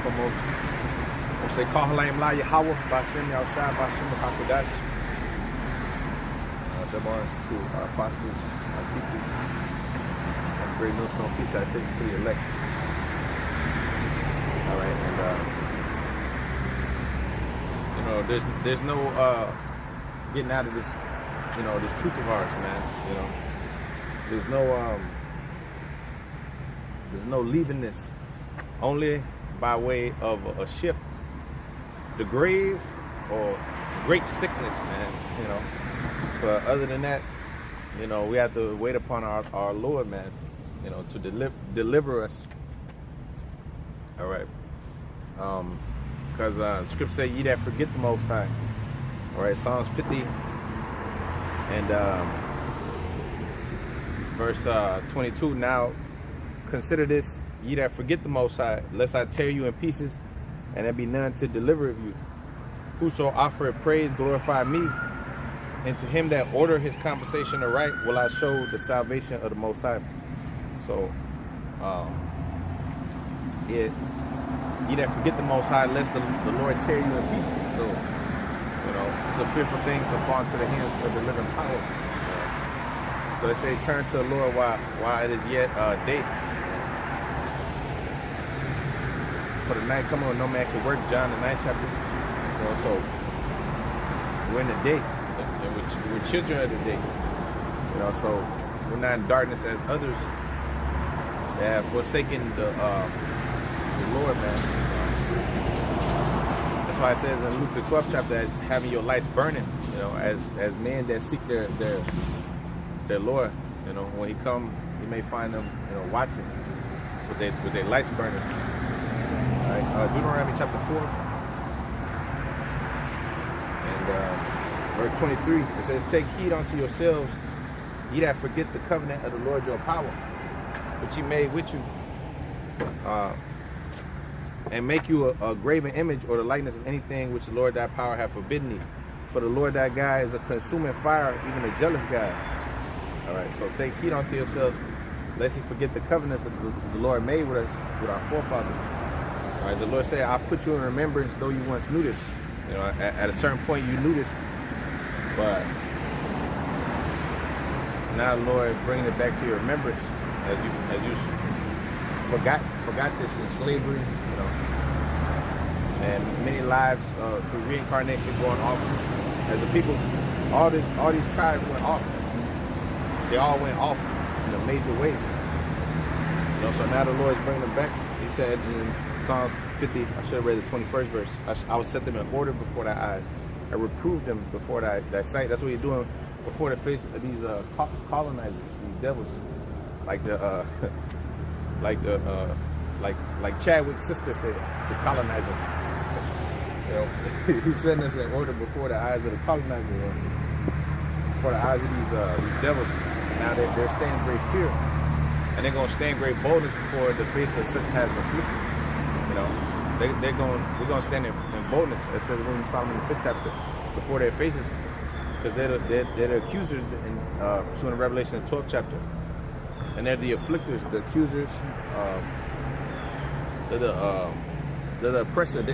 foremost. We'll say, Call Halayim La Yahweh, Bashem Yahushua, Bashem HaKodash. Them are two apostles, teachers, and great millstone peace that takes to the elect. All right, and there's no getting out of this, this truth of ours, man. There's no leaving this, only by way of a ship, the grave, or great sickness, man. But other than that, we have to wait upon our Lord, man, to deliver us. All right. Because Scripture say, ye that forget the Most High. All right, Psalms 50 and verse 22. Now consider this, ye that forget the Most High, lest I tear you in pieces, and there be none to deliver of you. Whoso offereth praise, glorify me. And to him that order his compensation aright, will I show the salvation of the Most High. So, ye that forget the Most High, lest the Lord tear you in pieces. So, it's a fearful thing to fall into the hands of the living power. So they say, turn to the Lord while it is yet day. For the night coming when no man can work, John the 9th chapter. So we're in the day. We're children of the day. So we're not in darkness as others that have forsaken the Lord, man. That's why it says in Luke the 12th chapter that having your lights burning, as men that seek their Lord, when he come, you may find them, watching with their lights burning. All right, Deuteronomy chapter 4 and verse 23, it says, take heed unto yourselves, ye that forget the covenant of the Lord your power, which he made with you, and make you a graven image or the likeness of anything which the Lord thy power hath forbidden thee. For the Lord thy God is a consuming fire, even a jealous God. All right, so take heed unto yourselves, lest you forget the covenant that the Lord made with us, with our forefathers. All right, the Lord said, I'll put you in remembrance, though you once knew this. At a certain point you knew this, but now the Lord bringing it back to your remembrance as you forgot this in slavery, and many lives through reincarnation going off. As the people, all these tribes went off. They all went off in a major way. So now the Lord is bringing them back. He said in Psalms 50, I should have read the 21st verse. I will set them in order before thy eyes. I reprove them before thy sight. That's what you're doing before the face of these colonizers, these devils, like Chadwick's sister said, the colonizer. He's setting us in order before the eyes of the colonizer, before the eyes of these devils. Now they're standing great fear, and they're gonna stand great boldness before the face of such has afflicted. We're gonna stand in boldness. It says in Solomon the 5th chapter, before their faces, because they're the accusers in pursuing the Revelation the 12th chapter, and they're the afflictors, the accusers, they're the oppressor.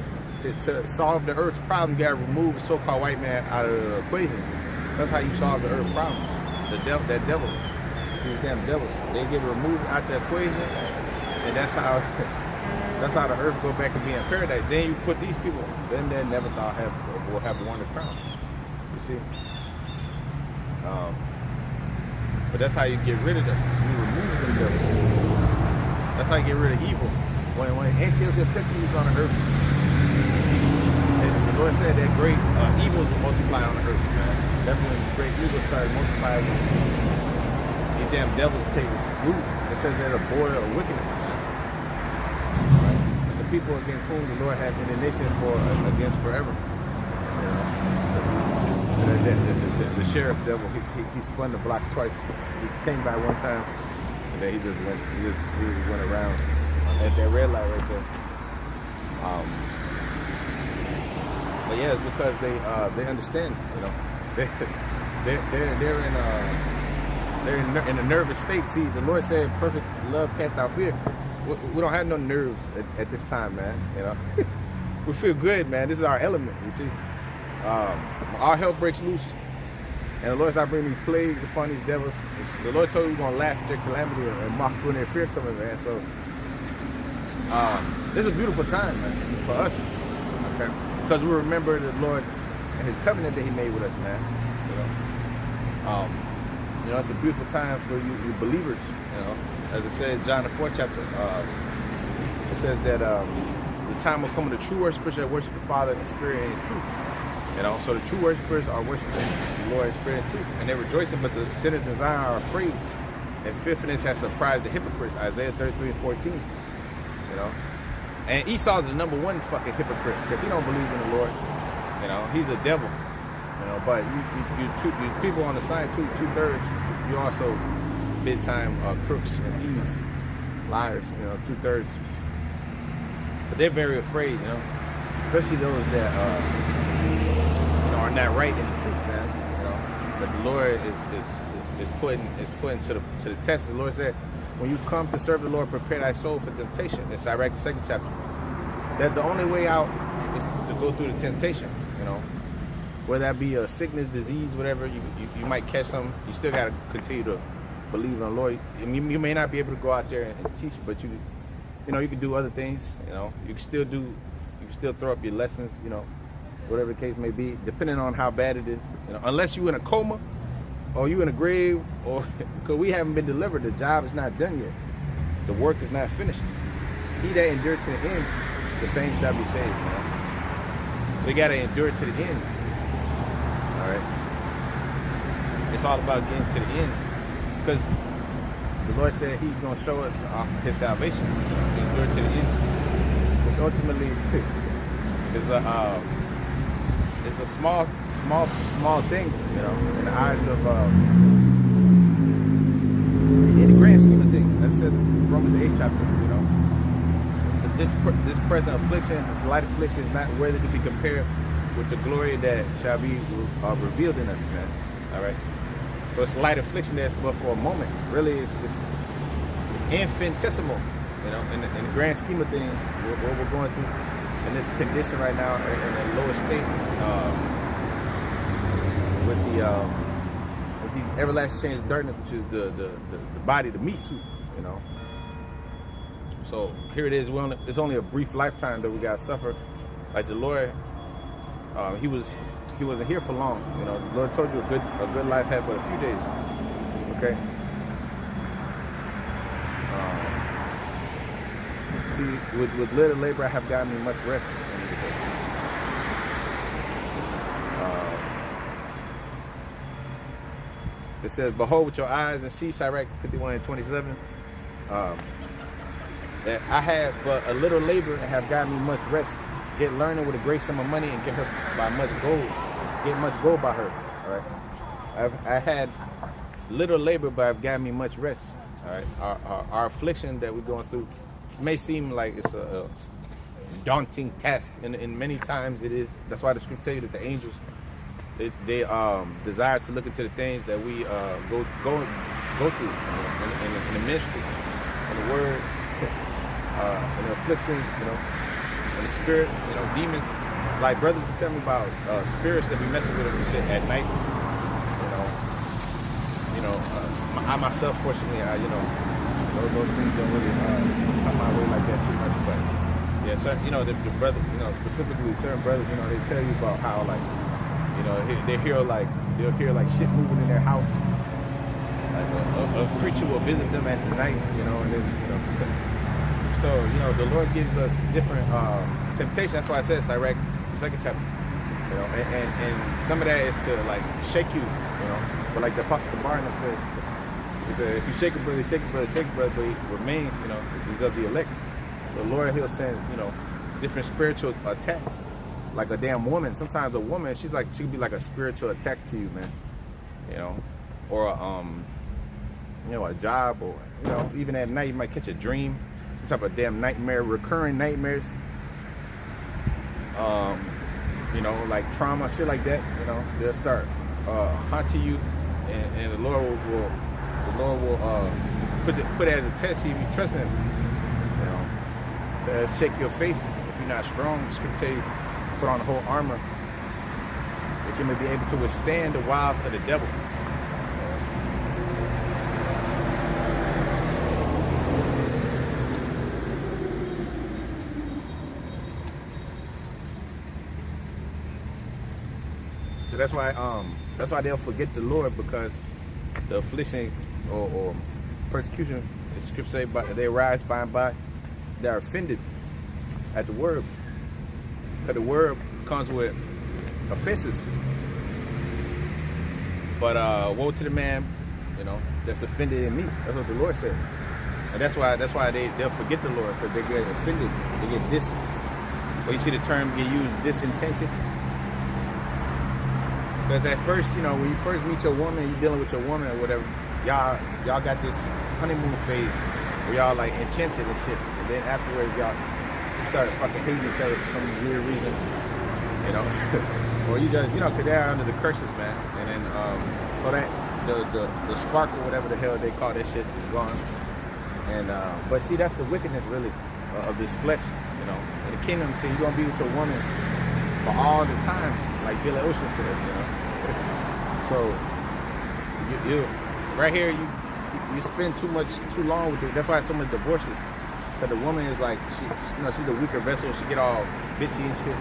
To solve the earth's problem, you gotta remove the so-called white man out of the equation. That's how you solve the earth problems. That devil, these damn devils, they get removed out the equation, and that's how the earth go back and be in paradise. Then you put these people, then they never thought will have won the crown. You see? But that's how you get rid of them. You remove them devils. That's how you get rid of evil. When Antiochus Epiphanes was on the earth, and the Lord said that great evils will multiply on the earth, man. That's when great evils started multiplying. These damn devils take root. It says they're the border of wickedness. Right? And the people against whom the Lord had indignation against forever. The sheriff devil, he spun the block twice. He came by one time, and then he just went around at that red light right there. But yeah, it's because they understand, they're in a nervous state. See, the Lord said, "Perfect love cast out fear." we don't have no nerves at this time, man. You know, we feel good, man. This is our element. You see, our hell breaks loose, and the Lord started bringing these plagues upon these devils. The Lord told you we're gonna laugh at their calamity and mock when their fear coming, man. So this is a beautiful time, man, for us, okay? Because we remember the Lord and His covenant that He made with us, man. You know, it's a beautiful time for you believers. You know, as it said in John the 4th chapter, it says that the time will come when the true worshipers shall worship the Father in spirit and in truth. You know, so the true worshipers are worshiping the Lord in spirit and truth, and they're rejoicing. But the sinners in Zion are afraid, and fearfulness has surprised the hypocrites. Isaiah 33:14. You know, and Esau's the #1 fucking hypocrite because he don't believe in the Lord. You know, he's a devil. You know, but you people on the side, two-thirds, you also big time crooks and thieves, liars. You know, 2/3. But they're very afraid. You know, especially those that you know, are not right in the truth, man. You know, but the Lord is putting to the test. The Lord said, when you come to serve the Lord, prepare thy soul for temptation. In Sirach, the 2nd chapter. That the only way out is to go through the temptation. You know, whether that be a sickness, disease, whatever, you might catch something. You still got to continue to believe in the Lord. I mean, you may not be able to go out there and teach, but you know, you can do other things. You know, you can still throw up your lessons. You know, whatever the case may be, depending on how bad it is. You know, unless you're in a coma, or you in a grave, or because we haven't been delivered, the job is not done yet. The work is not finished. He that endured to the end, the same shall be saved. You know? So you got to endure to the end. All right. It's all about getting to the end, because the Lord said He's going to show us His salvation. Endure to the end, which ultimately is a small thing, you know, in the eyes of in the grand scheme of things. That says Romans the 8th chapter. You know, this present affliction, this light affliction, is not worthy to be compared with the glory that shall be revealed in us, man. All right. So it's light affliction that's but for a moment. Really, it's infinitesimal, you know, in the grand scheme of things. What we're going through in this condition right now, in the lowest state, with these everlasting chains of darkness, which is the body, the meat suit, you know. So here it is. It's only a brief lifetime that we got to suffer. Like the Lord, He wasn't here for long. You know, the Lord told you a good life had but a few days. Okay. See, with little labor, I have gotten me much rest. It says, "Behold with your eyes and see," Sirach 51:27. That I have but a little labor and have gotten me much rest. Get learning with a great sum of money and get her by much gold. Get much gold by her. All right. I had little labor, but I've gotten me much rest. All right. Our affliction that we're going through may seem like it's a daunting task, and many times it is. That's why the scripture tells you that the angels they desire to look into the things that we go through in the ministry, in the word, in the afflictions, you know. In the spirit, you know, demons. Like brothers would tell me about spirits that be messing with them and shit at night. I myself, fortunately, those things don't really come my way like that too much. But yeah, certain, you know, the brother, you know, specifically certain brothers, you know, they tell you about how, like, you know, they'll hear like shit moving in their house. Like a creature will visit them at the night, you know, and then, you know. So, you know, the Lord gives us different temptation. That's why I said Sirach, the 2nd chapter. You know, and some of that is to like shake you, you know. But like the Apostle Barnabas said, he said, if you shake a brother, shake a brother, shake a brother, but he remains, you know, he's of the elect. So the Lord, He'll send, you know, different spiritual attacks. Like a damn woman. Sometimes a woman, she can be like a spiritual attack to you, man. You know, or a job, or, you know, even at night you might catch a dream. Type of damn nightmare, recurring nightmares, you know, like trauma, shit like that. You know, they'll start haunting you, and the Lord will put it as a test, see if you trust Him. You to shake your faith. If you're not strong, the scripture tell you put on the whole armor that you may be able to withstand the wiles of the devil. So that's why they'll forget the Lord, because the affliction or persecution, the scripture say, but they rise by and by. They're offended at the word, because the word comes with offenses. But woe to the man, that's offended in me. That's what the Lord said, and that's why they'll forget the Lord, because they get offended. They get dis. Well, you see the term get used, disenchanted. Because at first, when you first meet your woman, you're dealing with your woman or whatever, y'all got this honeymoon phase where y'all like enchanted and shit. And then afterwards, y'all started fucking hating each other for some weird reason, or you just, because they're under the curses, man. And then, so that the spark or whatever the hell they call that shit is gone. And but see, that's the wickedness really of this flesh, In the kingdom, see, you're gonna be with your woman for all the time, like Billy Ocean said, So you right here, you spend too long with it. That's why so many divorces. Because the woman is like, she's the weaker vessel. She get all bitchy and shit.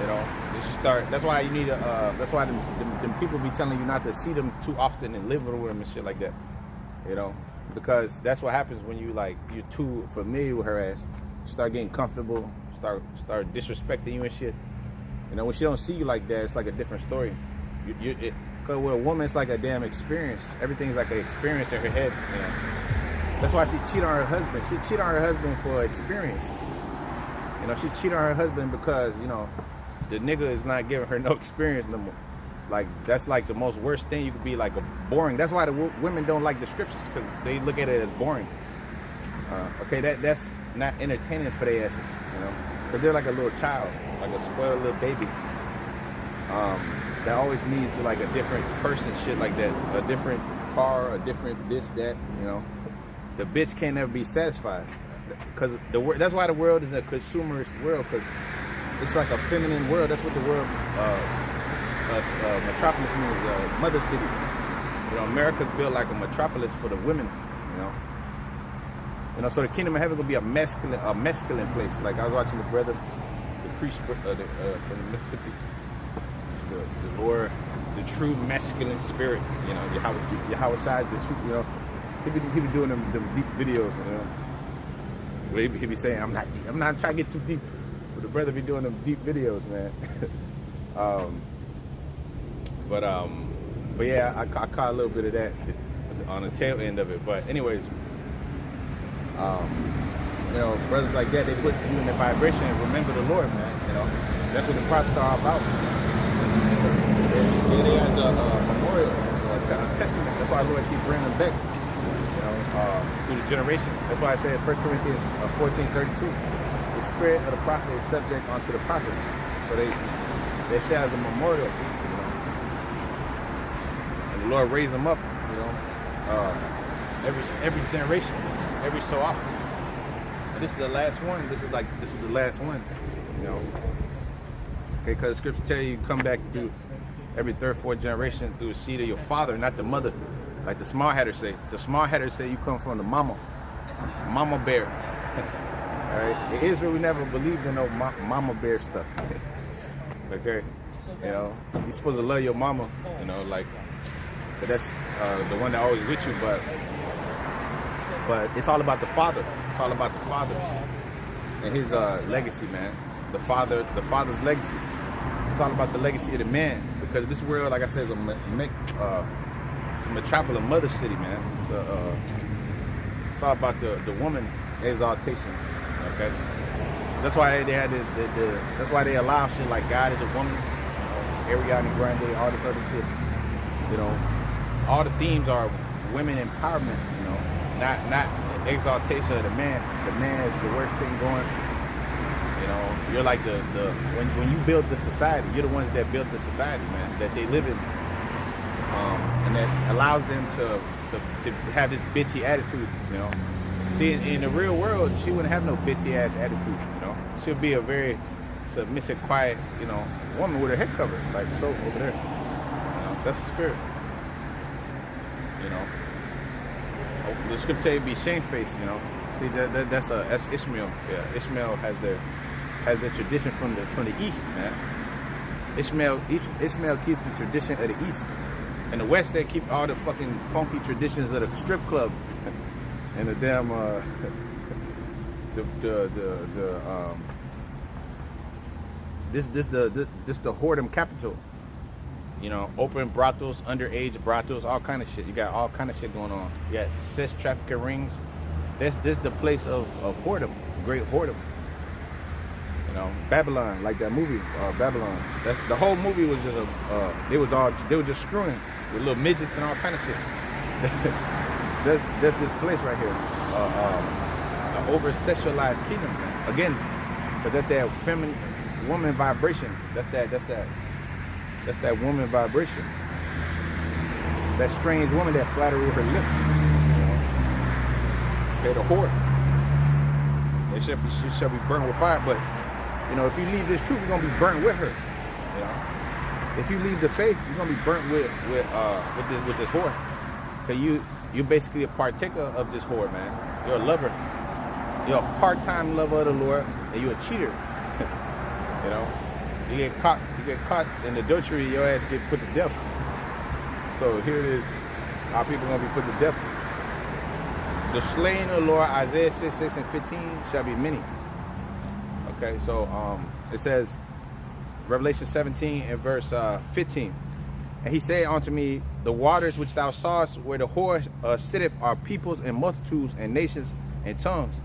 And she start. That's why you need that's why them people be telling you not to see them too often and live with them and shit like that. Because that's what happens when you're too familiar with her ass. She start getting comfortable. Start disrespecting you and shit. When she don't see you like that, it's like a different story. Because with a woman, it's like a damn experience. Everything's like an experience in her head. That's why she cheat on her husband. She cheat on her husband for experience. She cheat on her husband because the nigga is not giving her no experience no more. Like, that's like the most worst thing. You could be like a boring. That's why the women don't like the scriptures, because they look at it as boring. Okay, that's not entertaining for their asses. Because they're like a little child, like a spoiled little baby. That always needs like a different person, shit like that, a different car, a different this, that, The bitch can't never be satisfied, because that's why the world is a consumerist world, because it's like a feminine world. That's what the world, metropolis means, mother city. America's built like a metropolis for the women, So the kingdom of heaven will be a masculine place. Like I was watching the brother, the priest from Mississippi. The Lord, the true masculine spirit, Yahweh side, the truth, he be doing them deep videos, Where he be saying, I'm not trying to get too deep, but the brother be doing them deep videos, man. But yeah, I caught a little bit of that on the tail end of it. But anyways, brothers like that, they put you in the vibration and remember the Lord, man. That's what the prophets are about. It has a memorial, a testament. That's why the Lord keeps bringing them back, through the generation. That's why I said 1 Corinthians 14:32, the spirit of the prophet is subject unto the prophets. So they say as a memorial, and the Lord raised them up, every generation, every so often. And this is the last one. This is the last one, Okay, because the scripture tell you come back through every third, fourth generation through the seed of your father, not the mother. Like the small hatters say. The small hatters say you come from the mama bear. All right. In Israel, we never believed in no mama bear stuff. Okay. You're supposed to love your mama. But that's the one that always with you. But it's all about the father. It's all about the father and his legacy, man. The father's legacy. It's all about the legacy of the man, because this world, like I said, is it's a metropolis, mother city, man. It's all about the woman exaltation. Okay, that's why they had that's why they allow shit like God is a woman, Ariana Grande, all this other shit. All the themes are women empowerment. Not exaltation of the man. The man is the worst thing going. You're like when you build the society, you're the ones that built the society, man, that they live in, and that allows them to have this bitchy attitude, See, in the real world, she wouldn't have no bitchy ass attitude. You know, she'll be a very submissive, quiet, you know, woman with her head covered, like so over there. You know, that's the spirit. You know, the scripture be shamefaced. You know, see that's Ishmael. Yeah, Ishmael has the tradition from the east, man. Ishmael keeps the tradition of the east. In the west, they keep all the fucking funky traditions of the strip club and the damn this the whoredom capital. You know, open brothels, underage brothels, all kind of shit. You got all kind of shit going on. You got sex trafficking rings. This the place of whoredom, great whoredom. You know, Babylon, like that movie, Babylon. The whole movie was just they were just screwing with little midgets and all kind of shit. that's this place right here, an over sexualized kingdom. Again, but that's that feminine woman vibration. That's that woman vibration. That strange woman that flatter with her lips. You know? Okay, the whore. She shall be burnt with fire. But you know, if you leave this truth, you're gonna be burnt with her. You know, if you leave the faith, you're gonna be burnt with this whore. Cause you're basically a partaker of this whore, man. You're a lover. You're a part-time lover of the Lord, and you're a cheater. You know, you get caught in adultery, your ass get put to death. So here it is, our people gonna be put to death. The slain of the Lord, Isaiah 6 and 15 shall be many. Okay, so it says, Revelation 17 and verse 15. And he said unto me, the waters which thou sawest where the whore sitteth are peoples and multitudes and nations and tongues.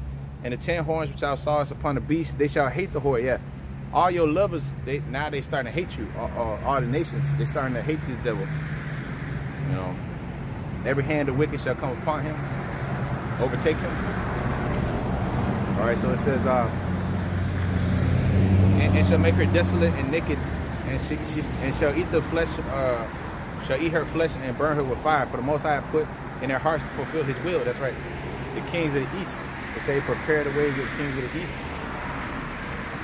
And the 10 horns which thou sawest upon the beast, they shall hate the whore. Yeah, all your lovers, they starting to hate you. All the nations, they starting to hate this devil. You know, every hand of wicked shall come upon him, overtake him. All right, so it says, and shall make her desolate and naked, and shall eat the flesh, shall eat her flesh and burn her with fire. For the Most High put in their hearts to fulfill His will. That's right. The kings of the east, they say, prepare the way of the kings of the east.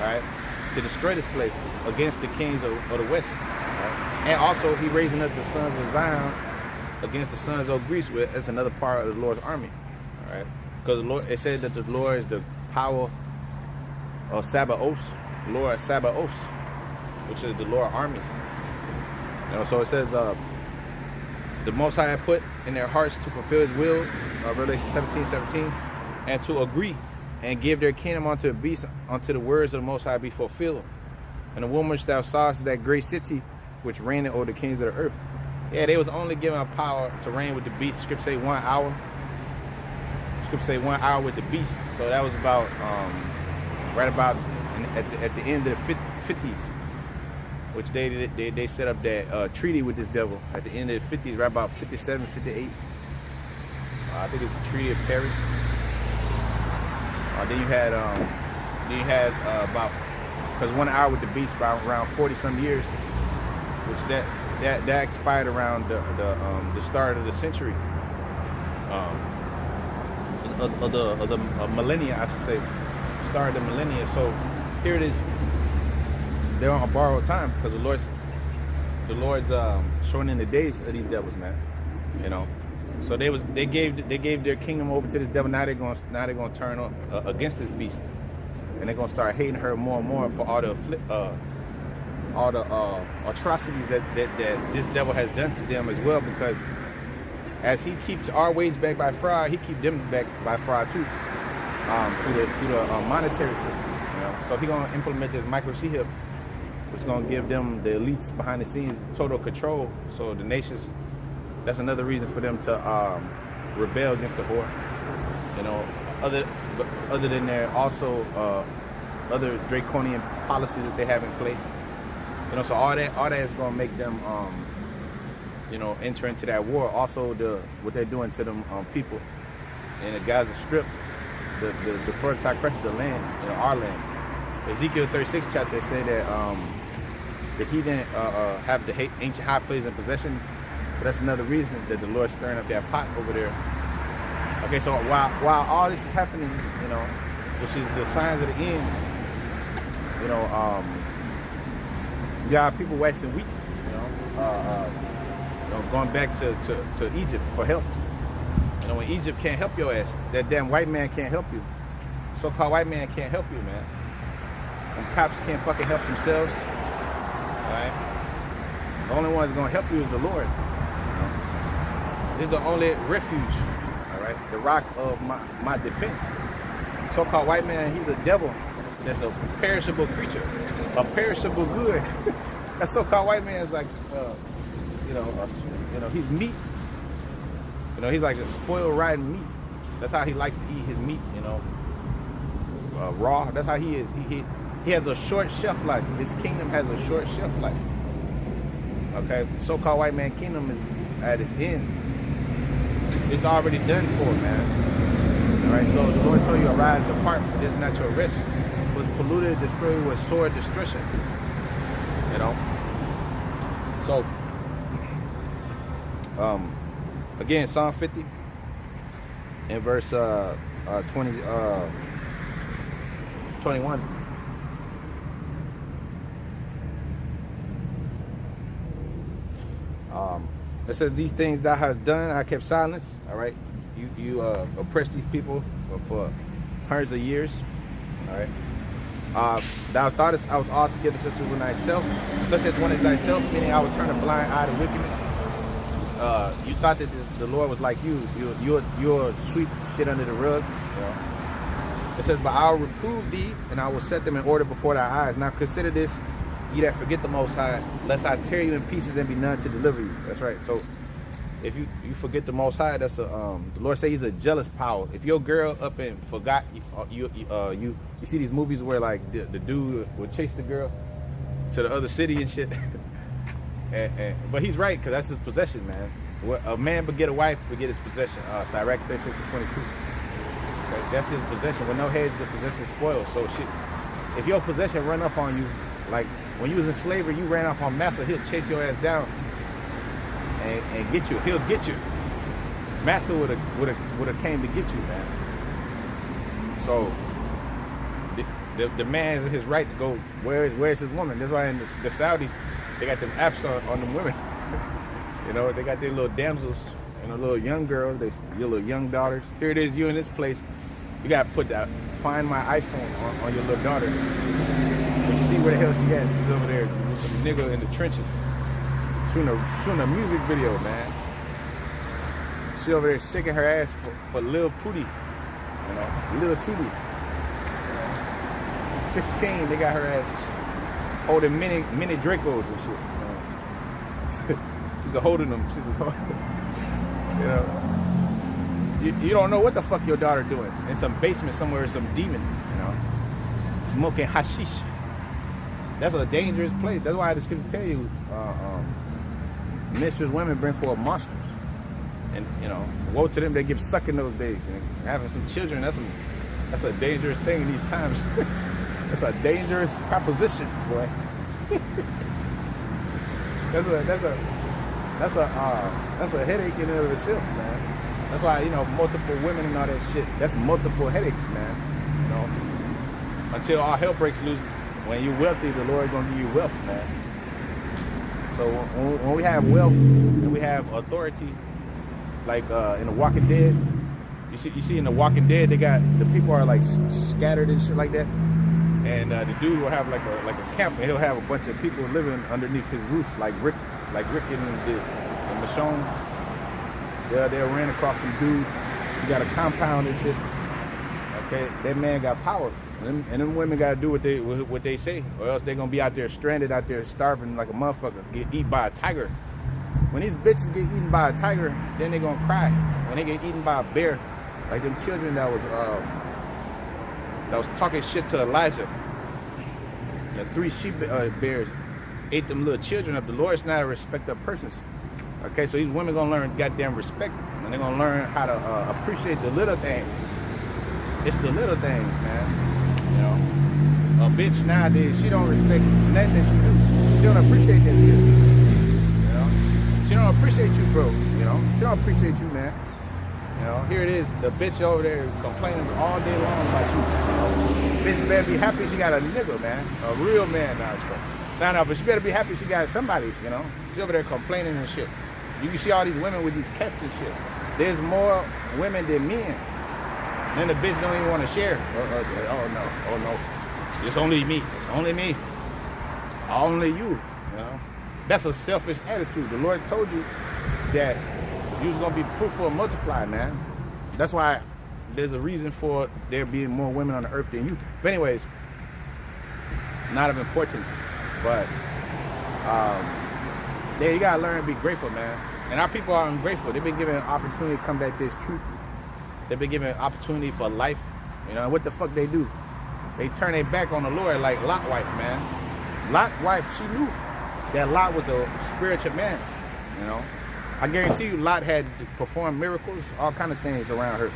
All right, to destroy this place against the kings of the west. Right? And also, He raising up the sons of Zion against the sons of Greece. That's another part of the Lord's army. All right, because the Lord, it said that the Lord is the power of Sabaoth, Lord of Sabaoth, which is the Lord of armies. You know, so it says the Most High put in their hearts to fulfill His will, Revelation 17:17, and to agree and give their kingdom unto the beast, unto the words of the Most High be fulfilled. And the woman which thou sawest is that great city which reigneth over the kings of the earth. Yeah, they was only given a power to reign with the beast. Scripture say 1 hour. Scripture say 1 hour with the beast. So that was about right about at the end of the 50s, which they set up that treaty with this devil at the end of the 50s, right about 57, 58. I think it's the Treaty of Paris. Then you had about, because 1 hour with the beast about around 40 some years, which that expired around the start of the century, of the millennia, I should say, start of the millennia. So here it is. They're on borrowed time because the Lord's shortening the days of these devils, man. You know. So they gave their kingdom over to this devil. Now they're gonna turn up against this beast, and they're gonna start hating her more and more for all the atrocities that this devil has done to them as well. Because as he keeps our wage back by fraud, he keeps them back by fraud too, through the monetary system. You know, so he gonna implement this microchip, which is gonna give them, the elites behind the scenes, total control. So the nations. That's another reason for them to rebel against the whore. You know, other than their also other draconian policies that they have in place. You know, so all that is going to make them, you know, enter into that war. Also, what they're doing to them people in the Gaza Strip, the fertile crescent of the land, you know, our land. Ezekiel 36 chapter, they say that the heathen have the ancient high places in possession. But that's another reason that the Lord's stirring up that pot over there Okay, so while all this is happening, you know, which is the signs of the end, you know, you got people waxing weak, you know, going back to Egypt for help. You know, when Egypt can't help your ass, that damn white man can't help you. So-called white man can't help you, man. When cops can't fucking help themselves, all right? The only one that's gonna help you is the Lord. You know? This is the only refuge, all right? The rock of my defense. So-called white man, he's a devil. That's a perishable creature, a perishable good. That so-called white man is like, you know, he's meat. You know, he's like a spoiled rotten meat. That's how he likes to eat his meat. You know, raw. That's how he is. He has a short shelf life. His kingdom has a short shelf life. Okay, the so-called white man kingdom is at its end. It's already done for, man. All right, so the Lord told you, arise, depart, for this is not your rest. Was polluted, destroyed with sword destruction. You know. So, again, Psalm 50 in verse 21. It says, these things thou hast done, I kept silence. All right, you oppressed these people for hundreds of years. All right. Thou thoughtest I was altogether such as one as thyself, meaning I would turn a blind eye to wickedness. You thought that the Lord was like you'll sweep shit under the rug. You know? It says, but I'll reprove thee, and I will set them in order before thy eyes. Now consider this, ye that forget the Most High, lest I tear you in pieces and be none to deliver you. That's right. So if you forget the Most High, that's the Lord say he's a jealous power. If your girl up and forgot, you see these movies where like the dude would chase the girl to the other city and shit. But he's right, because that's his possession, man. A man but get a wife but get his possession. Sirach 36:22. That's his possession. With no heads, the possession spoils. So shit, if your possession run off on you, like when you was in slavery, you ran off on massa, he'll chase your ass down and get you. He'll get you. Massa would have came to get you, man. So the man is his right to go. Where's his woman? That's why in the Saudis, they got them apps on them women. You know, they got their little damsels and a little young girl, your little young daughters. Here it is, you in this place. You got to put that, find my iPhone on your little daughter. You see where the hell she at. She's over there with some nigga in the trenches. Shooting a music video, man. She over there shaking her ass for Lil Pootie. You know, Lil Tootie. 16, they got her ass holding mini Dracos and shit. You know? She's holding them. You know, you don't know what the fuck your daughter doing in some basement somewhere, some demon. You know, smoking hashish. That's a dangerous place. That's why I just couldn't tell you, menstruous women bring forth monsters, and you know, woe to them they give sucking those days and having some children. That's a dangerous thing in these times. That's a dangerous proposition, boy. That's a headache in and of itself, man. That's why, you know, multiple women and all that shit. That's multiple headaches, man. You know, until all hell breaks loose. When you're wealthy, the Lord gonna give you wealth, man. So when we have wealth and we have authority, like in The Walking Dead, you see in The Walking Dead, they got the people are like scattered and shit like that. And the dude will have like a camp, and he'll have a bunch of people living underneath his roof, like Rick and Michonne. They ran across some dude. He got a compound and shit. Okay, that man got power, and them women gotta do what they say, or else they're gonna be out there stranded, out there starving like a motherfucker, get eaten by a tiger. When these bitches get eaten by a tiger, then they gonna cry. When they get eaten by a bear, like them children that was talking shit to Elijah. The 3 sheep bears ate them little children up. The Lord's not a respecter of persons. Okay, so these women gonna learn goddamn respect, and they're gonna learn how to appreciate the little things. It's the little things, man. You know, a bitch nowadays, she don't respect nothing that you do. She don't appreciate that shit. You know, she don't appreciate you, bro. You know, she don't appreciate you, man. You know, here it is, the bitch over there complaining all day long about you. Bitch better be happy she got a nigga, man. A real man. No, but she better be happy she got somebody, you know. She's over there complaining and shit. You can see all these women with these cats and shit. There's more women than men. Then the bitch don't even want to share. Oh no. It's only me. It's only me. Only you. You know. That's a selfish attitude. The Lord told you that you was gonna be fruitful and multiply, man. That's why there's a reason for there being more women on the earth than you. But anyways, not of importance. But yeah, you gotta learn to be grateful, man. And our people are ungrateful. They've been given an opportunity to come back to His truth. They've been given an opportunity for life. You know, what the fuck they do? They turn their back on the Lord like Lot's wife, man. Lot's wife, she knew that Lot was a spiritual man. You know, I guarantee you, Lot had to perform miracles, all kind of things around her.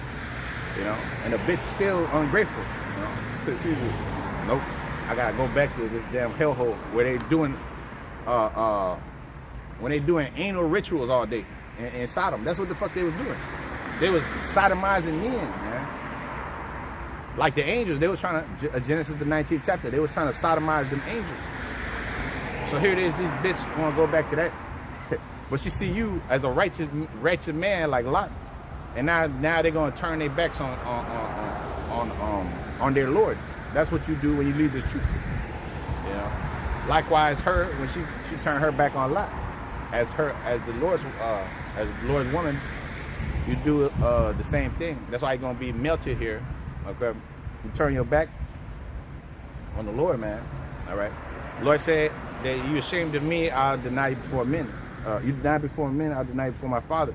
You know, and the bitch still ungrateful. You know, she's just, nope. I gotta go back to this damn hellhole where they doing anal rituals all day in Sodom. That's what the fuck they was doing. They was sodomizing men, man. Like the angels, they was trying to, Genesis the 19th chapter, they was trying to sodomize them angels. So here it is, this bitch wanna go back to that. But she see you as a righteous man like Lot. And now they're gonna turn their backs on their Lord. That's what you do when you leave the truth. You know. Likewise, her when she turned her back on Lot, as the Lord's woman, you do the same thing. That's why you're gonna be melted here. Okay, you turn your back on the Lord, man. All right. The Lord said that you ashamed of me, I'll deny you before men. You deny before men, I'll deny you before my Father,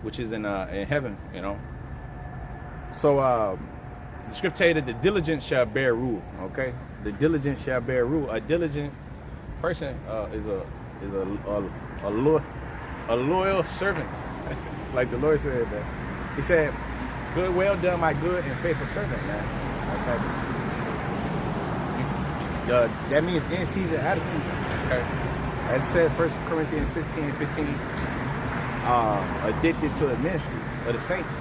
which is in heaven. You know. So. The scripture tells you that the diligent shall bear rule. Okay, the diligent shall bear rule. A diligent person is a loyal servant, like the Lord said that. He said, "Good, well done, my good and faithful servant." Man, okay. That means in season, out of season. Okay, as it said, 1 Corinthians 16:15, addicted to the ministry of the saints.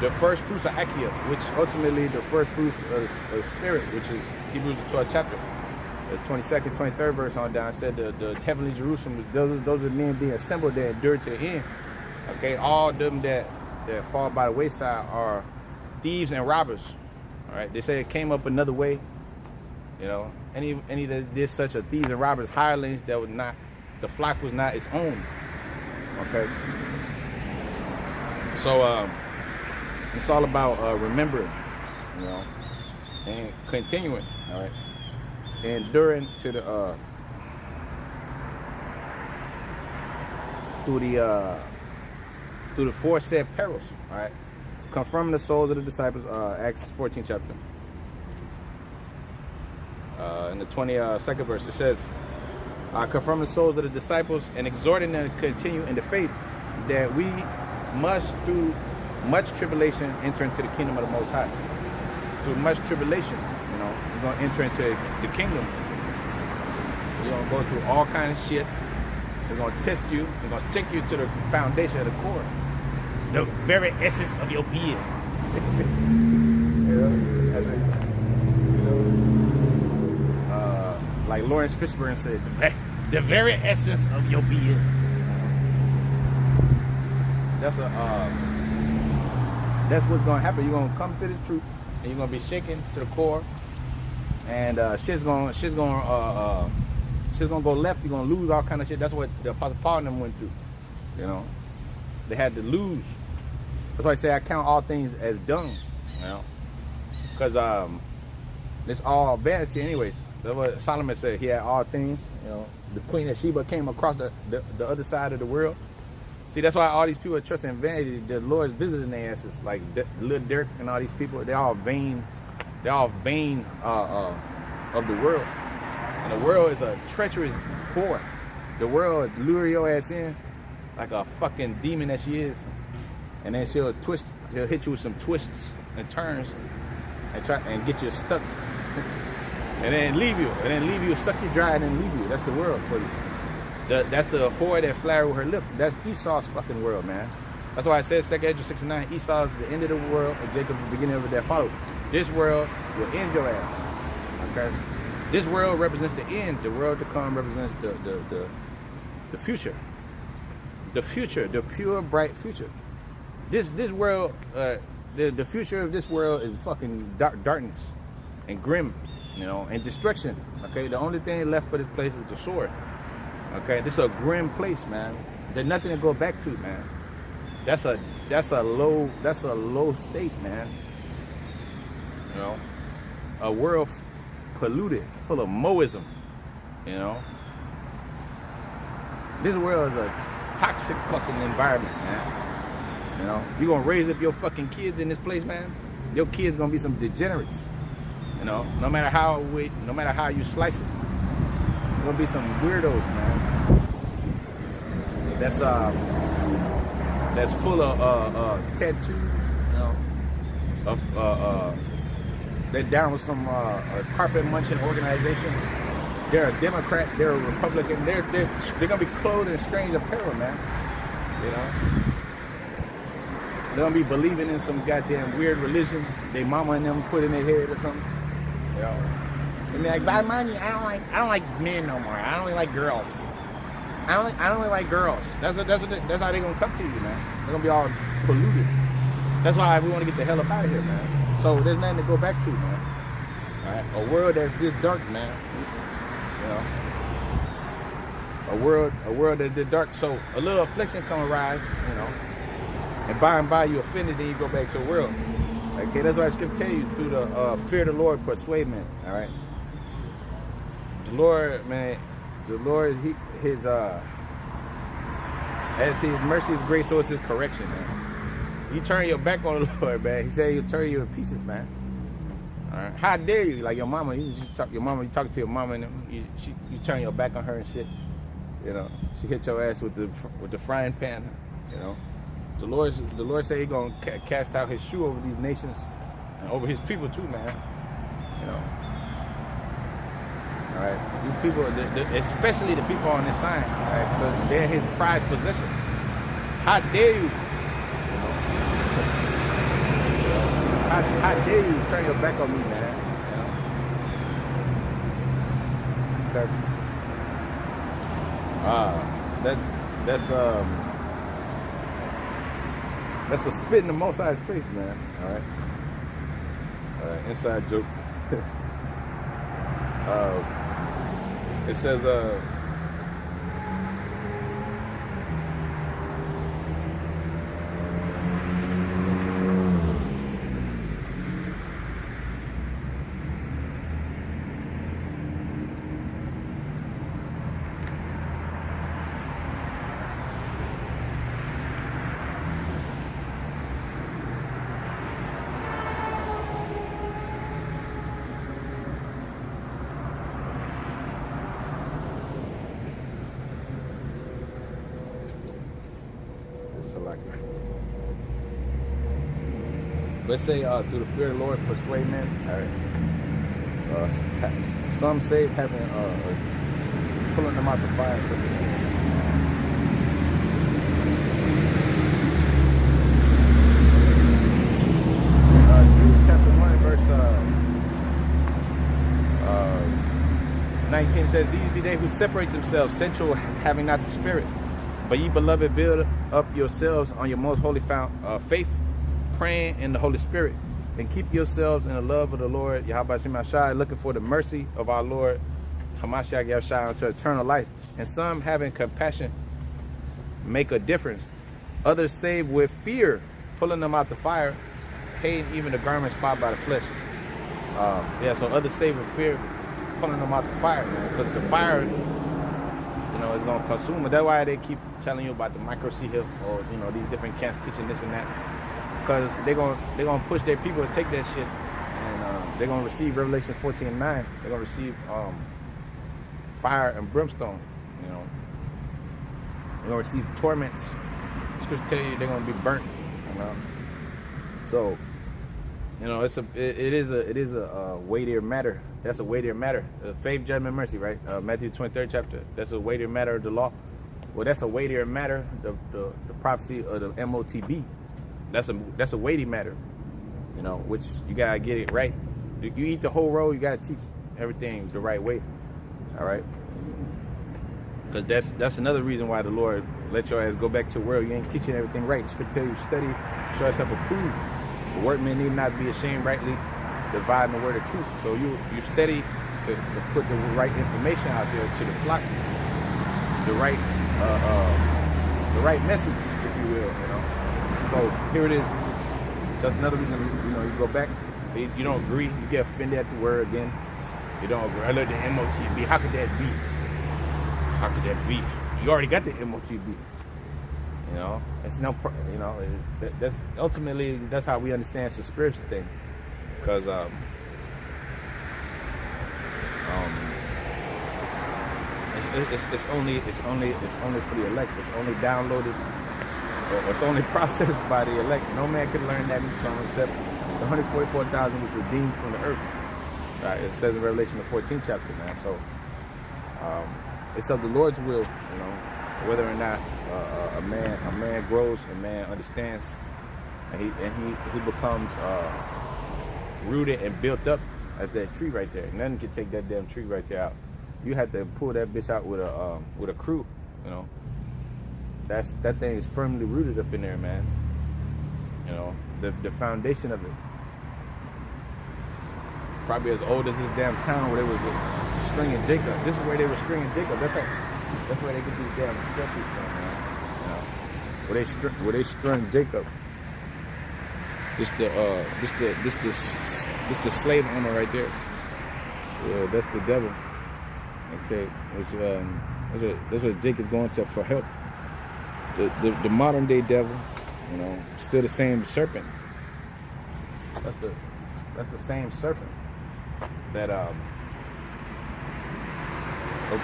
The first fruits of Achaia, which ultimately the first fruits of the Spirit, which is Hebrews the 12th chapter, the 22nd, 23rd verse on down, said the heavenly Jerusalem, those are men being assembled that endure to the end. Okay, all them that fall by the wayside are thieves and robbers. All right, they say it came up another way. You know, any that did such a thieves and robbers, hirelings that was not, the flock was not its own. Okay, so it's all about remembering, you know, and continuing, all right, enduring to the through the foresaid perils, all right, confirming the souls of the disciples. Acts 14th chapter, in the 22nd verse, it says, confirming the souls of the disciples and exhorting them to continue in the faith, that we must through much tribulation enter into the kingdom of the Most High. Through much tribulation, you know, you're gonna enter into the kingdom. You're gonna go through all kinds of shit. They're gonna test you. They're gonna take you to the foundation of the core, the very essence of your being. Like Lawrence Fishburne said, the very essence of your being. That's what's gonna happen. You're gonna come to the truth, and you're gonna be shaken to the core, and shit's gonna go left. You're gonna lose all kind of shit. That's what the Apostle Paul and them went through. You know, they had to lose. That's why I say I count all things as dung. You know, because it's all vanity, anyways. That's what Solomon said. He had all things. You know, the Queen of Sheba came across the other side of the world. See, that's why all these people are trusting in vanity. The Lord's visiting their asses, like Lil Durk and all these people. They're all vain. They're all vain of the world. And the world is a treacherous whore. The world lure your ass in like a fucking demon that she is, and then she'll hit you with some twists and turns, and try and get you stuck, and then leave you, suck you dry, and then leave you. That's the world for you. That's the whore that flattered with her lip. That's Esau's fucking world, man. That's why I said 2 Ezra 69, Esau is the end of the world and Jacob the beginning of it that followed. This world will end your ass. Okay? This world represents the end. The world to come represents the future. The future, the pure, bright future. This world, the future of this world is fucking darkness and grim, you know, and destruction. Okay? The only thing left for this place is the sword. Okay? This is a grim place, man. There's nothing to go back to, man. That's a low state, man. You know, a world polluted, full of Moism. You know, this world is a toxic fucking environment, man. You know, you gonna raise up your fucking kids in this place, man. Your kids gonna be some degenerates. You know, no matter how you slice it, gonna be some weirdos, man. That's full of tattoos, you know, they're down with some carpet munching organization. They're a Democrat, they're a Republican, they're gonna be clothed in strange apparel, man. You know? They're gonna be believing in some goddamn weird religion they mama and them put in their head or something. You know? And they're like, by money, I don't like men no more. I only like girls. I only like girls. That's how they're gonna come to you, man. They're gonna be all polluted. That's why we want to get the hell up out of here, man. So there's nothing to go back to, man. All right, a world that's this dark, man. You know, a world that's this dark. So a little affliction come arise, you know, and by you offended, then you go back to the world. Okay, that's why I scripture tell you through the fear of the Lord persuade men. All right, the Lord, man. The Lord is his as his mercy is great, so is his correction, man. You turn your back on the Lord, man. He said he'll turn you to pieces, man. All right. How dare you? Like your mama, you talk to your mama, and you turn your back on her and shit. You know, she hit your ass with the frying pan. You know, the Lord said he's gonna cast out his shoe over these nations and over his people too, man. You know. All right, these people, especially the people on this sign, right? Because they're his prized possession. How dare you? How dare you turn your back on me, man? You know? Okay. That's a spit in the Most High's face, man. All right. Inside joke. It says, let's say through the fear of the Lord persuade men. All right. Some save having pulling them out the fire. Jude chapter 1 verse 19 says, "These be they who separate themselves, sensual, having not the Spirit. But ye, beloved, build up yourselves on your most holy faith, praying in the Holy Spirit, and keep yourselves in the love of the Lord Yahweh Shemashai, looking for the mercy of our Lord Hamashiach Yahushua unto eternal life. And some, having compassion, make a difference. Others save with fear, pulling them out the fire, hating even the garment spotted by the flesh." So others save with fear, pulling them out the fire, man, because the fire, you know, is gonna consume it. That's why they keep telling you about the micro CHIP, or you know, these different camps teaching this and that. Because they're gonna push their people to take that shit, and they're gonna receive Revelation 14:9. They're gonna receive fire and brimstone. You know, they're gonna receive torments. Scripture tell you they're gonna be burnt. You know, so you know it is a weightier matter. That's a weightier matter. Faith, judgment, mercy, right? Matthew 23rd chapter. That's a weightier matter of the law. Well, that's a weightier matter. The prophecy of the MOTB. That's a weighty matter. You know, which you gotta get it right. You eat the whole roll. You gotta teach everything the right way. All right. Because that's another reason why the Lord let your ass go back to the world. You ain't teaching everything right. The scripture tell you study, show yourself approved. The workmen need not be ashamed, rightly dividing the word of truth. So you study to put the right information out there to the flock, the right message, if you will. You know. So here it is. That's another reason you go back. You don't agree. You get offended at the word again. You don't agree. I learned the MOTB. How could that be? How could that be? You already got the MOTB. You know, it's no. You know, that's ultimately that's how we understand it's a spiritual thing, because it's only for the elect. It's only downloaded, or it's only processed by the elect. No man could learn that new song except the 144,000 which were redeemed from the earth. Right? It says in Revelation the 14th chapter, man. So it's of the Lord's will, you know, whether or not a man grows, a man understands, and he becomes rooted and built up as that tree right there. Nothing can take that damn tree right there out. You have to pull that bitch out with a crew, you know. That thing is firmly rooted up in there, man. You know, the foundation of it. Probably as old as this damn town where they was stringing Jacob. This is where they were stringing Jacob. That's where they get these damn stretches from, man. You know, where they strung Jacob. This the slave owner right there. Yeah, that's the devil. Okay, that's what Jake is going to for help. The modern day devil, you know, still the same serpent. That's the same serpent that of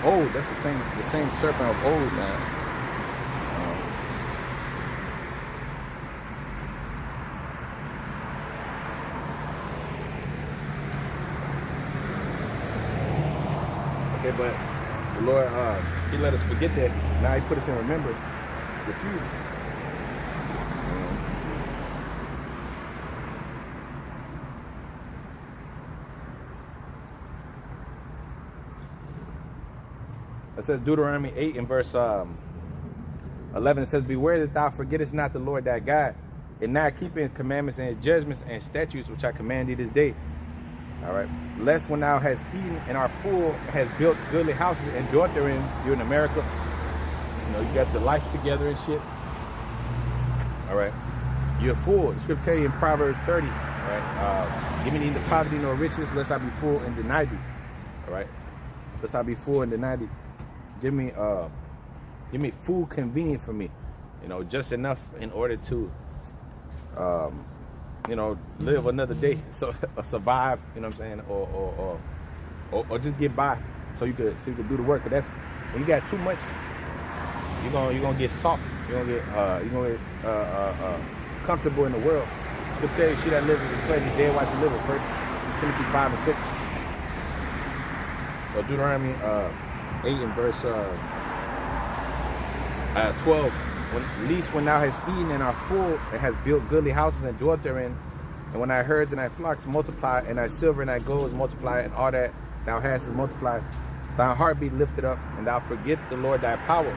old. That's the same serpent of old, man. Okay, but the Lord, He let us forget that. Now He put us in remembrance. The few. It says Deuteronomy 8 in verse 11. It says, "Beware that thou forgettest not the Lord thy God, and not keeping His commandments and His judgments and statutes which I command thee this day." All right. "Lest when thou hast eaten and art full, hast built goodly houses and dwelt therein," you're in America. You know, you got your life together and shit. All right. You're full. The scripture tell you in Proverbs 30. All right. "Give me neither poverty nor riches, lest I be full and deny thee." All right. "Lest I be full and deny thee." Give me food convenient for me, you know, just enough in order to, you know, live another day, so or survive, you know what I'm saying, or just get by, so you could do the work. But that's when you got too much, you're gonna get soft, you're gonna get comfortable in the world. I can tell you, she that lives in the pleasure, dead watch the liver. 1 Timothy 5 and 6. So Deuteronomy 8 and verse 12. "Least when thou hast eaten and art full, and hast built goodly houses and dwelt therein, and when thy herds and thy flocks multiply, and thy silver and thy gold is multiplied, and all that thou hast is multiplied, thy heart be lifted up, and thou forget the Lord thy power,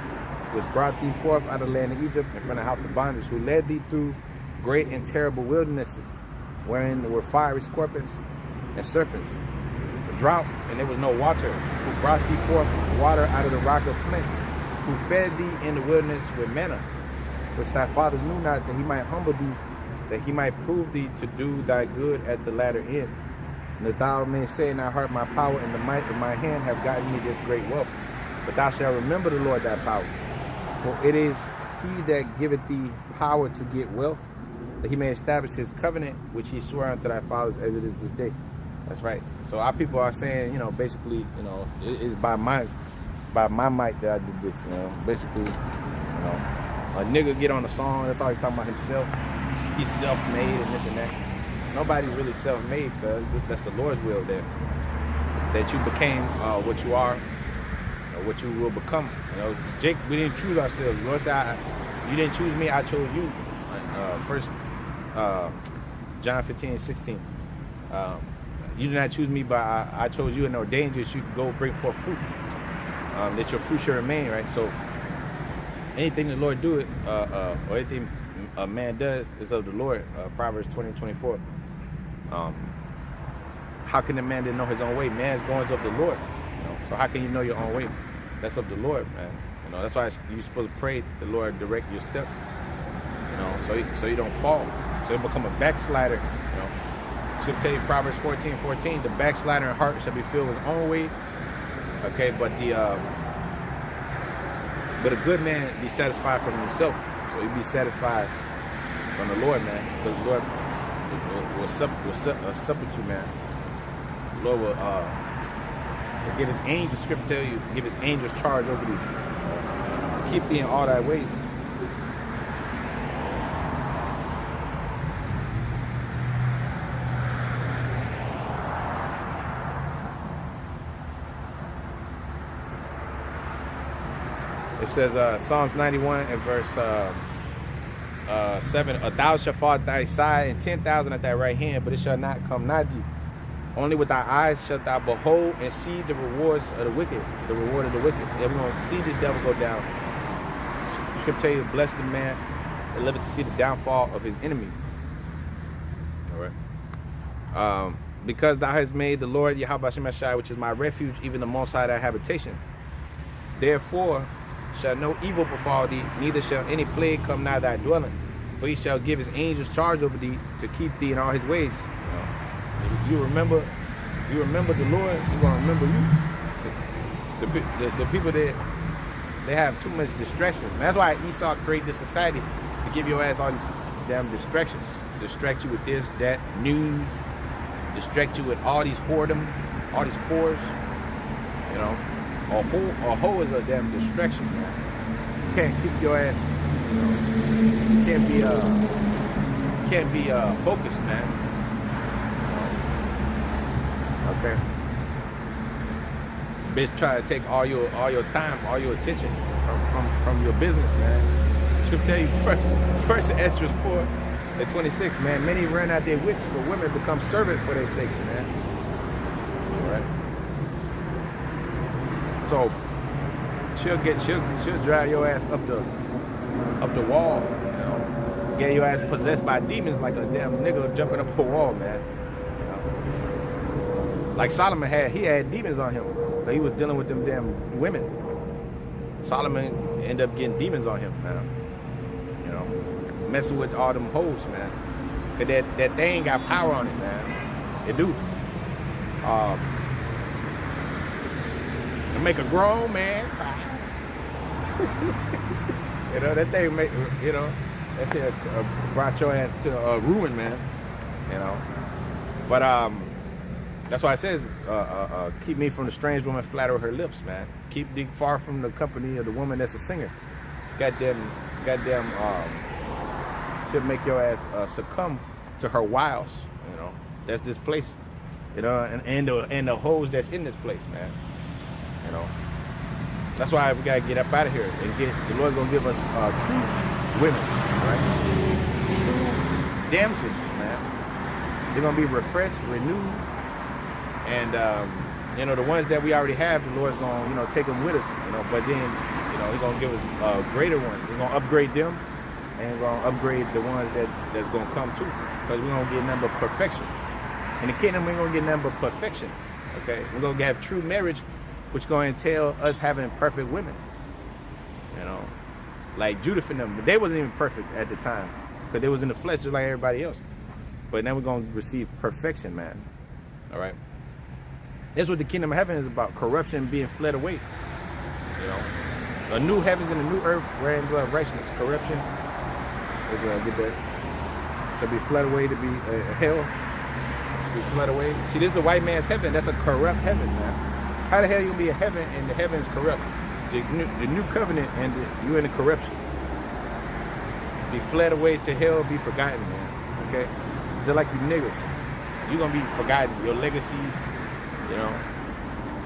which brought thee forth out of the land of Egypt, and from the house of bondage, who led thee through great and terrible wildernesses, wherein there were fiery scorpions and serpents, drought, and there was no water, who brought thee forth water out of the rock of flint, who fed thee in the wilderness with manna, which thy fathers knew not, that He might humble thee, that He might prove thee to do thy good at the latter end. And that thou mayest say in thy heart, my power and the might of my hand have gotten me this great wealth. But thou shalt remember the Lord thy power, for it is He that giveth thee power to get wealth, that He may establish His covenant, which He swore unto thy fathers, as it is this day." That's right. So our people are saying, you know, basically, you know, it's by my might that I did this, you know. Basically, you know, a nigga get on a song, that's all he's talking about himself. He's self-made and this and that. Nobody's really self-made, because that's the Lord's will that you became what you are. or what you will become. You know, Jake, we didn't choose ourselves. The Lord said, you didn't choose me, I chose you. First John 15:16. You did not choose me, but I chose you and ordained you that you could go bring forth fruit. That your fruit should remain, right? So anything the Lord do, or anything a man does is of the Lord. Proverbs 20:24. How can a man then know his own way? Man's going is of the Lord. You know? So how can you know your own way? That's of the Lord, man. You know, that's why you're supposed to pray the Lord direct your step. You know, so you don't fall. So you become a backslider. You know, should tell you Proverbs 14:14. The backslider in heart shall be filled with his own way. Okay, but a good man be satisfied from himself. So you be satisfied from the Lord, man. Because the Lord will sup with you, man. The Lord will give his angels, scripture tell you, give his angels charge over thee to keep thee in all thy ways. It says, Psalms 91 and verse 7, 1,000 shall fall at thy side and 10,000 at thy right hand, but it shall not come nigh thee. Only with thy eyes shalt thou behold and see the rewards of the wicked, the reward of the wicked. Yeah, we're going to see this devil go down. Scripture tell you, bless the man that liveth to see the downfall of his enemy. All right. Because thou hast made the Lord Yahweh Shemashai, which is my refuge, even the Most High thy habitation. Therefore shall no evil befall thee, neither shall any plague come nigh thy dwelling. For he shall give his angels charge over thee to keep thee in all his ways. You remember the Lord, he's going to remember you. The people that they have too much distractions. Man, that's why Esau created this society, to give your ass all these damn distractions. Distract you with this, that, news. Distract you with all these whoredom, all these whores. You know, a hoe is a damn distraction, man. You can't keep your ass, you can't be focused, man. Okay. Bitch try to take all your time, all your attention from your business, man. She'll tell you first Esdras 4:26, man. Many run out their wits, for women become servant for their sakes, man. All right. So she'll drive your ass up the wall, you know. Get your ass possessed by demons like a damn nigga jumping up a wall, man. Like Solomon he had demons on him. So he was dealing with them damn women. Solomon ended up getting demons on him, man. You know, messing with all them hoes, man. Cause that thing got power on it, man. It do. To make a grown man cry. You know, that thing make, you know, that shit brought your ass to ruin, man. You know, but that's why it says, keep me from the strange woman, flatter her lips, man. Keep thee far from the company of the woman that's a singer. Goddamn, should make your ass succumb to her wiles. You know, that's this place. You know, and the hoes that's in this place, man. You know, that's why we gotta get up out of here and get. The Lord's gonna give us true women, right? True damsels, man. They're gonna be refreshed, renewed. And, you know, the ones that we already have, the Lord's going to, you know, take them with us, you know. But then, you know, he's going to give us greater ones. We're going to upgrade them, and we're going to upgrade the ones that's going to come too. Because we're going to get nothing but perfection. In the kingdom, we're going to get nothing but perfection, okay? We're going to have true marriage, which is going to entail us having perfect women, you know. Like Judith and them, but they wasn't even perfect at the time. Because they was in the flesh just like everybody else. But now we're going to receive perfection, man. All right? That's what the kingdom of heaven is about. Corruption being fled away. You know, a new heavens and a new earth wherein dwell righteousness. Corruption is get that. Shall be fled away to be hell. Be fled away. See, this is the white man's heaven. That's a corrupt heaven, man. How the hell you gonna be a heaven and the heaven is corrupt? The new covenant and you in the corruption. Be fled away to hell. Be forgotten, man. Okay, just like you niggas, you gonna be forgotten. Your legacies. You know,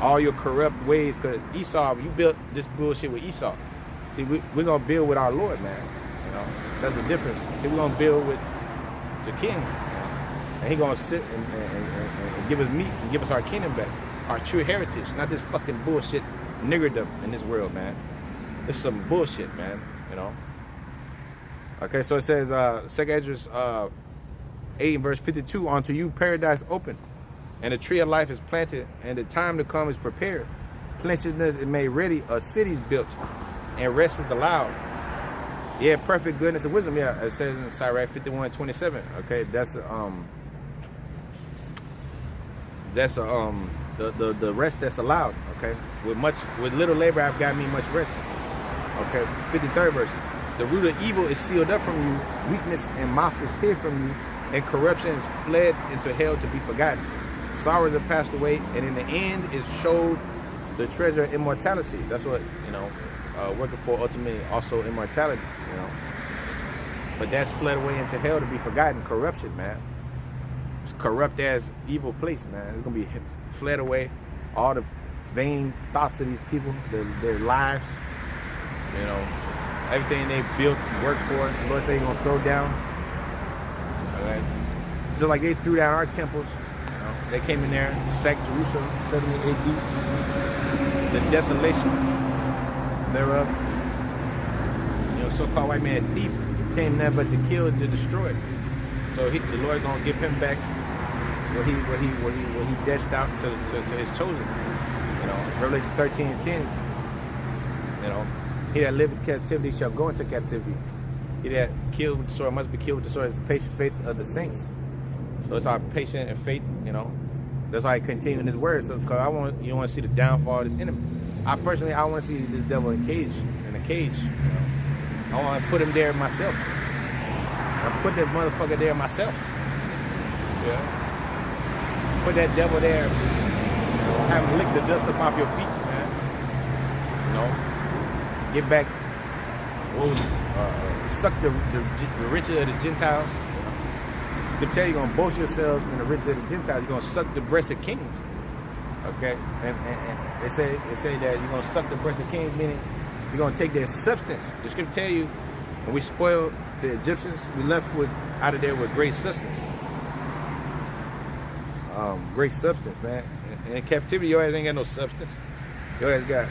all your corrupt ways. Because Esau, you built this bullshit with Esau. See, we're going to build with our Lord, man. You know, that's the difference. See, we're going to build with the king. And he going to sit and give us meat and give us our kingdom back. Our true heritage. Not this fucking bullshit niggerdom in this world, man. It's some bullshit, man. You know. Okay, so it says, 2 Esdras 8 verse 52, unto you paradise open, and the tree of life is planted, and the time to come is prepared. Plenteousness is made ready, a city's built, and rest is allowed. Yeah, perfect goodness and wisdom. Yeah, it says in Sirach 51:27. Okay, that's the rest that's allowed. Okay, with little labor I've got me much rest. Okay, 53rd verse. The root of evil is sealed up from you, weakness and mouth is hid from you, and corruption is fled into hell to be forgotten. Sorrows have passed away, and in the end is showed the treasure of immortality. That's what, you know, working for ultimately also immortality, you know. But that's fled away into hell to be forgotten. Corruption, man. It's corrupt as evil place, man. It's gonna be fled away. All the vain thoughts of these people, their lives, you know, everything they built and worked for, the Lord said He's gonna throw down. All right. Just like they threw down our temples. You know, they came in there and sacked Jerusalem 70 AD. The desolation thereof. You know, so-called white man thief came there but to kill and to destroy. So the Lord gonna give him back what he dashed out to his chosen. You know, Revelation 13:10. You know, he that live in captivity shall go into captivity. He that killed with the sword must be killed with the sword. It's the patient faith of the saints. So it's our patience and faith, you know. That's why I continue in His word. So, cause you want to see the downfall of this enemy. I want to see this devil in a cage. You know? I want to put him there myself. I put that motherfucker there myself. Yeah. Put that devil there. Have him lick the dust up off your feet, man. You know. Get back. Suck the riches of the Gentiles. You can tell you're gonna boast yourselves in the riches of the Gentiles. You're gonna suck the breast of kings. Okay, and they say that you're gonna suck the breast of kings, meaning you're gonna take their substance. The scripture tell you, when we spoiled the Egyptians, we left out of there with great substance. Great substance, man. In captivity, your ass ain't got no substance. Your ass got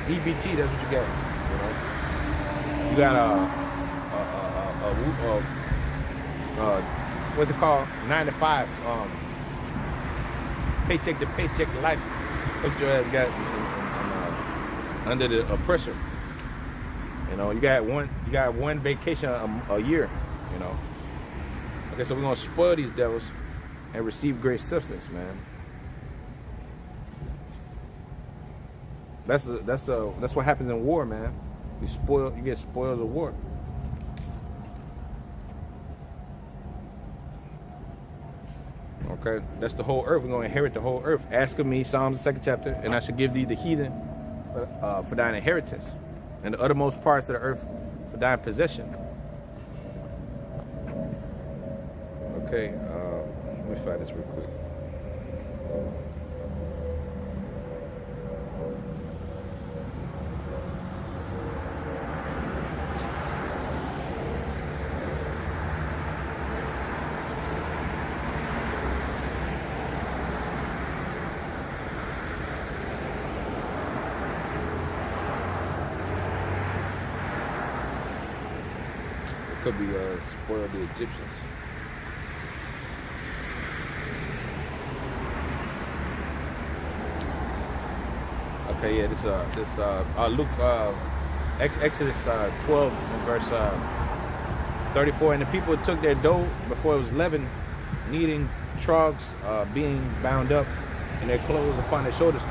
EBT. That's what you got. You know, you got what's it called? 9 to 5. Paycheck to paycheck life. What your ass got under the oppressor. You know, you got one vacation a year. You know. Okay, so we're gonna spoil these devils and receive great substance, man. That's what happens in war, man. You get spoils of war. Okay, that's the whole earth. We're gonna inherit the whole earth. Ask of me, Psalms the 2nd chapter, and I shall give thee the heathen for thine inheritance, and the uttermost parts of the earth for thine possession. Okay, let me find this real quick. Could be spoil the Egyptians. Okay, yeah, this Luke Exodus 12 and verse 34. And the people took their dough before it was leavened, kneading trogs, being bound up, and their clothes upon their shoulders.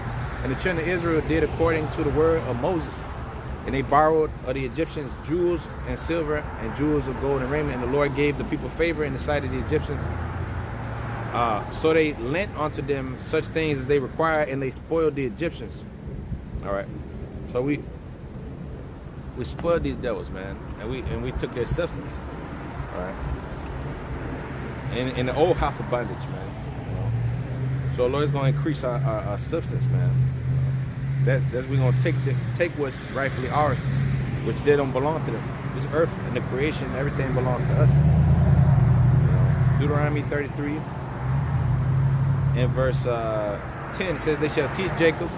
And the children of Israel did according to the word of Moses. And they borrowed of the Egyptians jewels and silver and jewels of gold and raiment. And the Lord gave the people favor in the sight of the Egyptians. So they lent unto them such things as they required, and they spoiled the Egyptians. All right. So we spoiled these devils, man, and we took their substance. All right. In the old house of bondage, man. You know? So the Lord's going to increase our substance, man. That's we're going to take what's rightfully ours, which they don't belong to them. This earth and the creation, everything belongs to us. Deuteronomy 33 and verse 10, it says, they shall teach Jacob,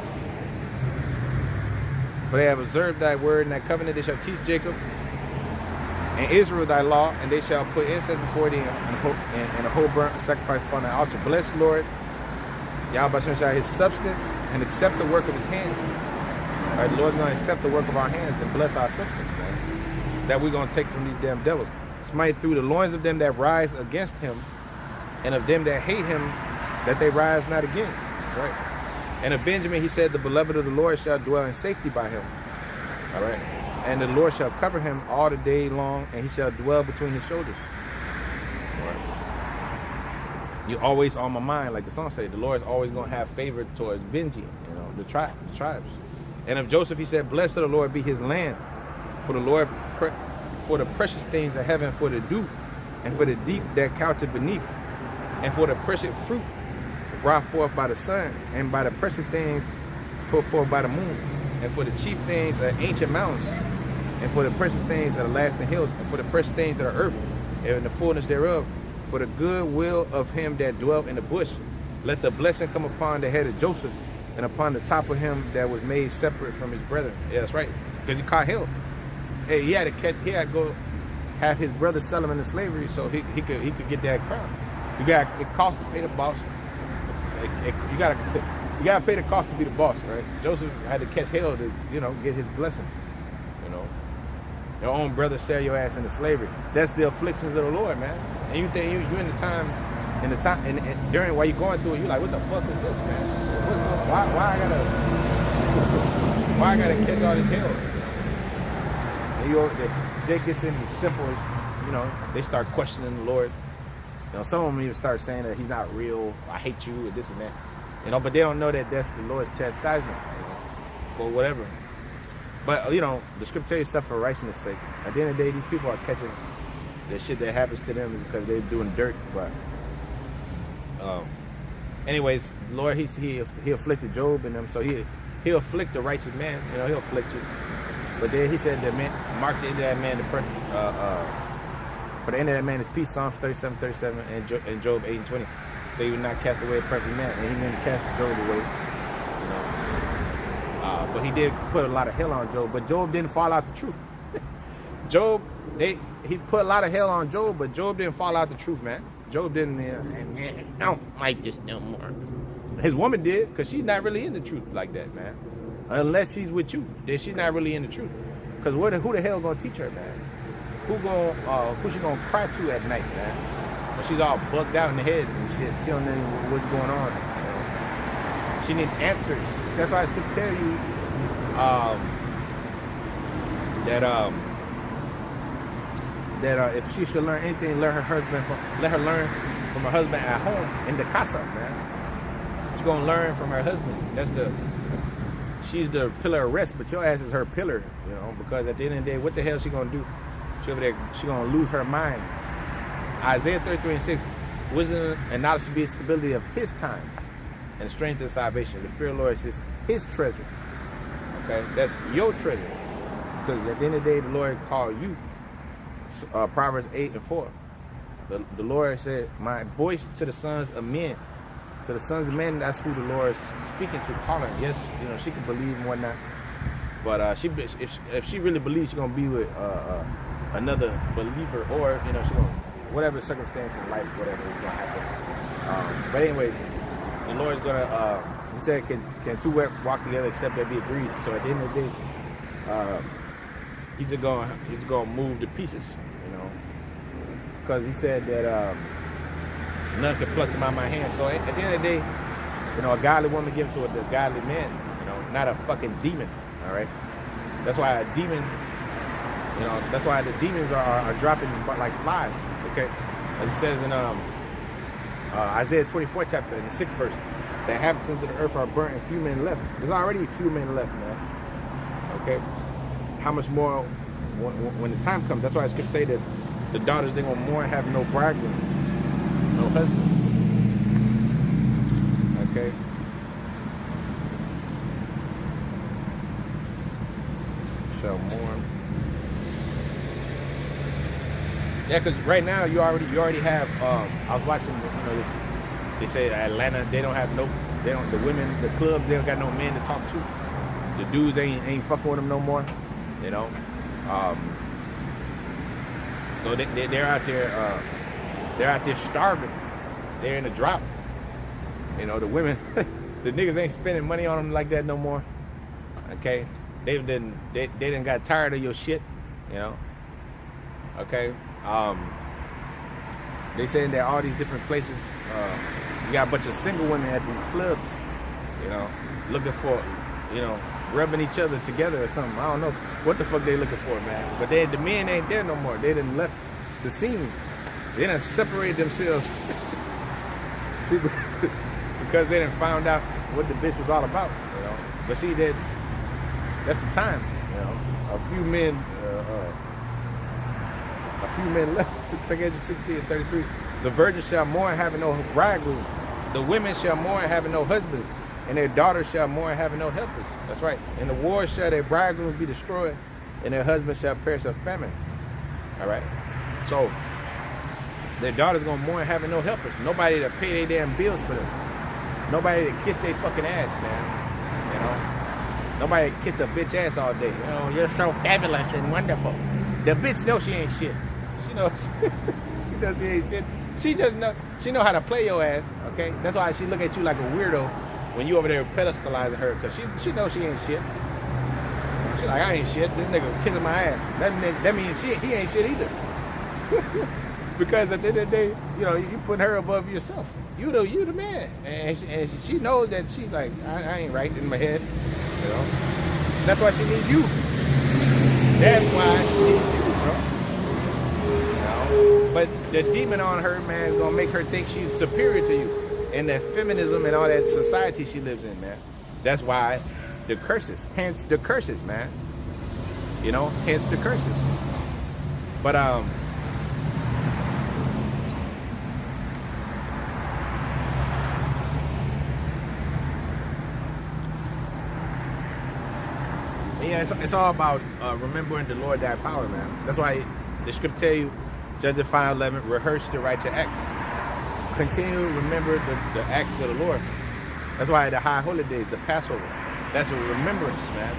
for they have observed thy word and thy covenant. They shall teach Jacob and Israel thy law, and they shall put incense before thee and a whole burnt sacrifice upon thy altar. Bless Lord Yahweh shall his substance and accept the work of his hands. All right, the Lord's going to accept the work of our hands and bless our substance, man, that we're going to take from these damn devils. Smite through the loins of them that rise against him, and of them that hate him, that they rise not again. Right? And of Benjamin he said, the beloved of the Lord shall dwell in safety by him. All right. And the Lord shall cover him all the day long, and he shall dwell between his shoulders. All right. You're always on my mind, like the song said. The Lord is always going to have favor towards Benji, the tribes. And of Joseph he said, blessed of the Lord be his land, for the Lord for the precious things of heaven, for the dew, and for the deep that coucheth beneath, and for the precious fruit brought forth by the sun, and by the precious things put forth by the moon, and for the chief things of ancient mountains, and for the precious things of the lasting hills, and for the precious things of the earth, and the fullness thereof, for the good will of him that dwelt in the bush. Let the blessing come upon the head of Joseph, and upon the top of him that was made separate from his brethren. Yeah, that's right, because he caught hell. Hey, he had to go have his brother sell him into slavery so he could get that crown. It cost to pay the boss. You gotta pay the cost to be the boss, right? Joseph had to catch hell to get his blessing. Your own brother sell your ass into slavery. That's the afflictions of the Lord, man. And you think you in the time and during while you're going through it, you're like, what the fuck is this, man? Why I gotta catch all this hell? Jake gets in, he's simple, they start questioning the Lord. Some of them even start saying that he's not real, I hate you, or this and that. But they don't know that that's the Lord's chastisement for whatever. But, the scripture tells you stuff for righteousness' sake. At the end of the day, these people are catching the shit that happens to them is because they're doing dirt. But, anyways, the Lord, he afflicted Job and them, so he'll afflict the righteous man, he'll afflict you. But then he said that man, mark the end of that man the perfect, for the end of that man is peace, Psalms 37:37 and Job 8:20. So he would not cast away a perfect man, and he meant to cast Job away. But he did put a lot of hell on Job, but Job didn't fall out the truth. He put a lot of hell on Job, but Job didn't fall out the truth, man. Job didn't, I don't like this no more. His woman did, because she's not really in the truth like that, man. Unless she's with you, then she's not really in the truth. Because who the hell gonna teach her, man? Who she gonna cry to at night, man? When she's all bugged out in the head and shit, she don't know what's going on. She needs answers. That's why I could tell you that if she should learn anything, let her learn from her husband at home in the casa, man. She's gonna learn from her husband. She's the pillar of rest, but your ass is her pillar, because at the end of the day, what the hell is she gonna do? She's gonna lose her mind. Isaiah 33:6, wisdom and knowledge should be the stability of his time and strength and salvation. The fear of the Lord is his treasure. Okay, that's your treasure. Because at the end of the day, the Lord called you. Proverbs 8:4. The Lord said, "My voice to the sons of men." To the sons of men, that's who the Lord is speaking to, calling. Yes, she can believe and whatnot, but if she really believes she's gonna be with another believer, or she's gonna, whatever circumstance in life, whatever is gonna happen. But anyways, the Lord's gonna. He said, "Can two walk together except they be agreed?" So at the end of the day, he's just gonna move the pieces, because he said that. None can pluck them out of my hand. So at the end of the day, a godly woman given to a godly man, not a fucking demon. All right. That's why a demon, that's why the demons are dropping like flies. Okay. As it says in Isaiah 24 chapter in the 6th verse, the inhabitants of the earth are burnt and few men left. There's already few men left, man. Okay. How much more when the time comes? That's why I could say that the daughters, they're gonna mourn, have no bridegrooms. No husbands. Yeah, because right now you already have. I was watching, this. They say Atlanta, they don't have the women, the clubs, they don't got no men to talk to. The dudes ain't fucking with them no more, you know. So they're out there. They're out there starving. They're in a drought. You know, the women, the niggas ain't spending money on them like that no more. Okay, they didn't got tired of your shit. You know. Okay. They saying that all these different places, you got a bunch of single women at these clubs. You know, looking for, rubbing each other together or something. I don't know what the fuck they looking for, man. But the men ain't there no more. They done left the scene. They done separated themselves. See, because they done found out what the bitch was all about, you know. But see, that's the time, you know. A few men left. 16 and 33. The virgins shall mourn, having no bridegroom. The women shall mourn, having no husbands. And their daughters shall mourn, having no helpers. That's right. In the war shall their bridegrooms be destroyed, and their husbands shall perish of famine. All right. So their daughters gonna mourn, having no helpers. Nobody to pay their damn bills for them. Nobody to kiss their fucking ass, man. You know. Nobody to kiss the bitch ass all day. Oh, you're so fabulous and wonderful. The bitch knows she ain't shit. She knows she knows she ain't shit. She know how to play your ass. Okay. That's why she look at you like a weirdo when you over there pedestalizing her, because she knows she ain't shit. She's like, I ain't shit. This nigga kissing my ass. That means he ain't shit either. Because at the end of the day, you putting her above yourself. You the man. And she knows that she's like, I ain't right in my head. You know. That's why she needs you. That's why she needs you, bro. You know? But the demon on her, man, is gonna make her think she's superior to you. And that feminism and all that society she lives in, man. That's why the curses. Hence the curses, man. You know, hence the curses. But yeah, it's all about remembering the Lord thy power, man. That's why the script tell you, Judges 5:11, rehearse the righteous acts. Continue to remember the acts of the Lord. That's why the high holy days, the Passover, that's a remembrance, man.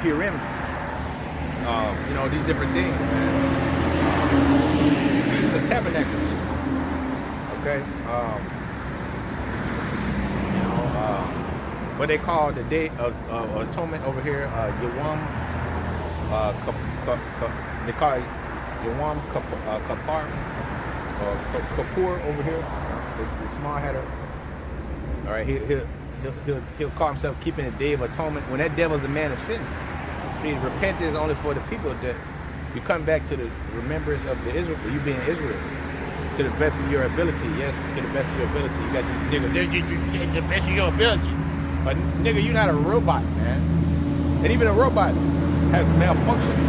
Purim, these different things, man. Feast of Tabernacles, okay. What they call the Day of Atonement over here, Yom, they call it Yom Kippur. Kapoor over here, the small header. All right, he'll call himself keeping the Day of Atonement. When that devil's the man of sin, see, repentance is only for the people that you come back to the remembrance of the Israel. You being Israel, to the best of your ability. Yes, to the best of your ability. You got these niggas. You said the best of your ability, but nigga, you're not a robot, man. And even a robot has malfunctions.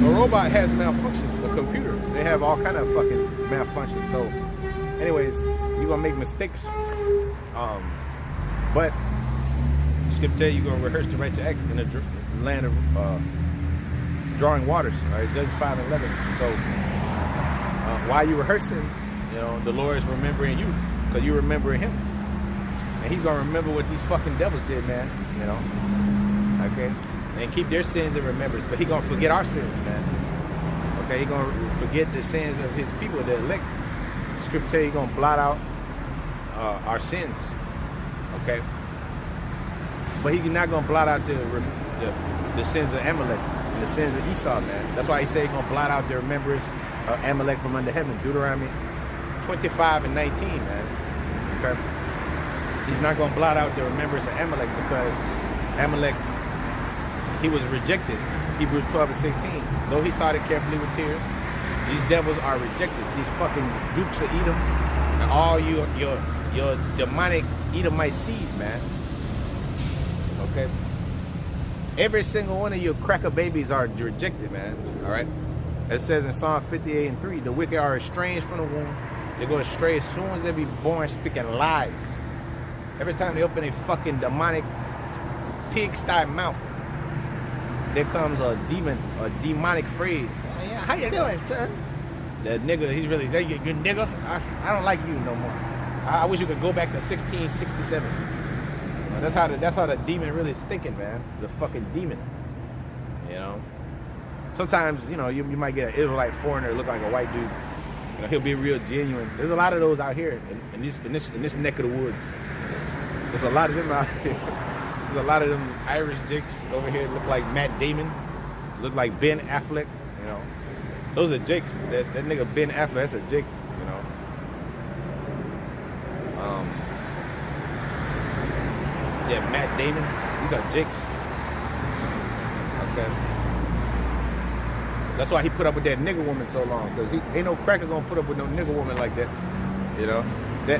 A robot has malfunctions. A computer, they have all kind of fucking malfunctions. So, anyways, you're gonna make mistakes. But just gonna tell you, you're gonna rehearse the righteous acts in the land of drawing waters. All right, Judges 5:11. So, while you're rehearsing, the Lord is remembering you, because you're remembering Him, and He's gonna remember what these fucking devils did, man. Okay. And keep their sins in remembrance, but He's gonna forget our sins, man. Okay, He's gonna forget the sins of His people, the elect. Scripture tell you, He's gonna blot out our sins. Okay, but He's not gonna blot out the sins of Amalek and the sins of Esau, man. That's why He said He's gonna blot out the remembrance of Amalek from under heaven. Deuteronomy 25:19, man. Okay, He's not gonna blot out the remembrance of Amalek, because Amalek, he was rejected. Hebrews 12:16. Though he sought it carefully with tears, these devils are rejected. These fucking dupes of Edom and all your demonic Edomite seed, man. Okay. Every single one of your cracker babies are rejected, man. All right. It says in Psalm 58:3, the wicked are estranged from the womb. They go astray as soon as they be born, speaking lies. Every time they open a fucking demonic pigsty mouth, there comes a demonic phrase. Yeah, how you doing, son? That nigga, he's really saying, you nigga, I don't like you no more. I wish you could go back to 1667. You know, that's how the demon really is thinking, man. The fucking demon. You know. Sometimes, you know, you might get an Israelite foreigner look like a white dude. You know, he'll be real genuine. There's a lot of those out here in this neck of the woods. There's a lot of them out here. There's a lot of them Irish jakes over here look like Matt Damon, look like Ben Affleck. You know, those are jakes. That nigga Ben Affleck, that's a jake. You know. Yeah, Matt Damon. These are jakes. Okay. That's why he put up with that nigger woman so long, because he ain't no cracker gonna put up with no nigger woman like that. You know, that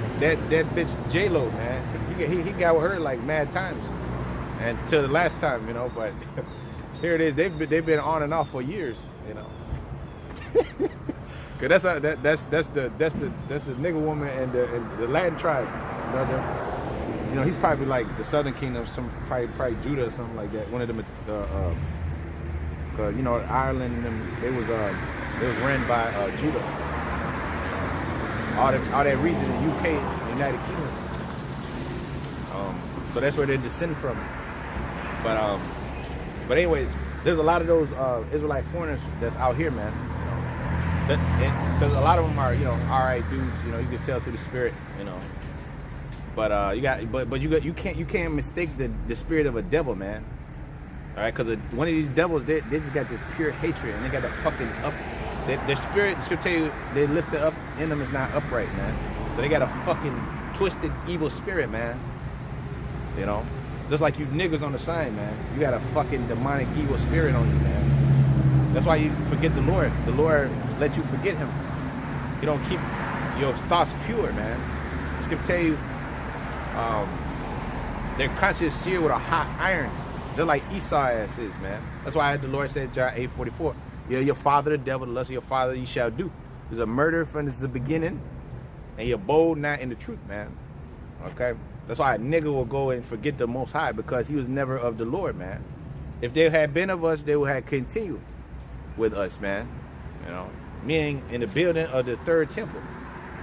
bitch J-Lo, man. He got with her like mad times, and till the last time, you know. But here it is. They've been on and off for years, you know. Cause that's the nigger woman and the Latin tribe. You know, he's probably like the Southern Kingdom, probably Judah or something like that. One of them. You know, Ireland and them, it was ran by Judah. All that region in UK, United Kingdom. So that's where they descend from. But anyways, there's a lot of those Israelite foreigners that's out here, man. Because a lot of them are, you know, alright dudes. You know, you can tell through the spirit, you know. But you can't mistake the spirit of a devil, man. All right, because one of these devils, they just got this pure hatred, and they got the fucking their spirit, should tell you, they lift it up in them is not upright, man. So they got a fucking twisted, evil spirit, man. You know, just like you niggas on the sign, man. You got a fucking demonic, evil spirit on you, man. That's why you forget the Lord. The Lord let you forget Him. You don't keep your thoughts pure, man. Just gonna tell you, their conscience seared with a hot iron. Just like Esau ass is, man. That's why the Lord said, John 8:44, you're your father the devil, the lust of your father you shall do. There's a murder from the beginning, and you're bold not in the truth, man. Okay? That's why a nigga will go and forget the Most High, because he was never of the Lord, man. If they had been of us, they would have continued with us, man. You know, meaning in the building of the third temple,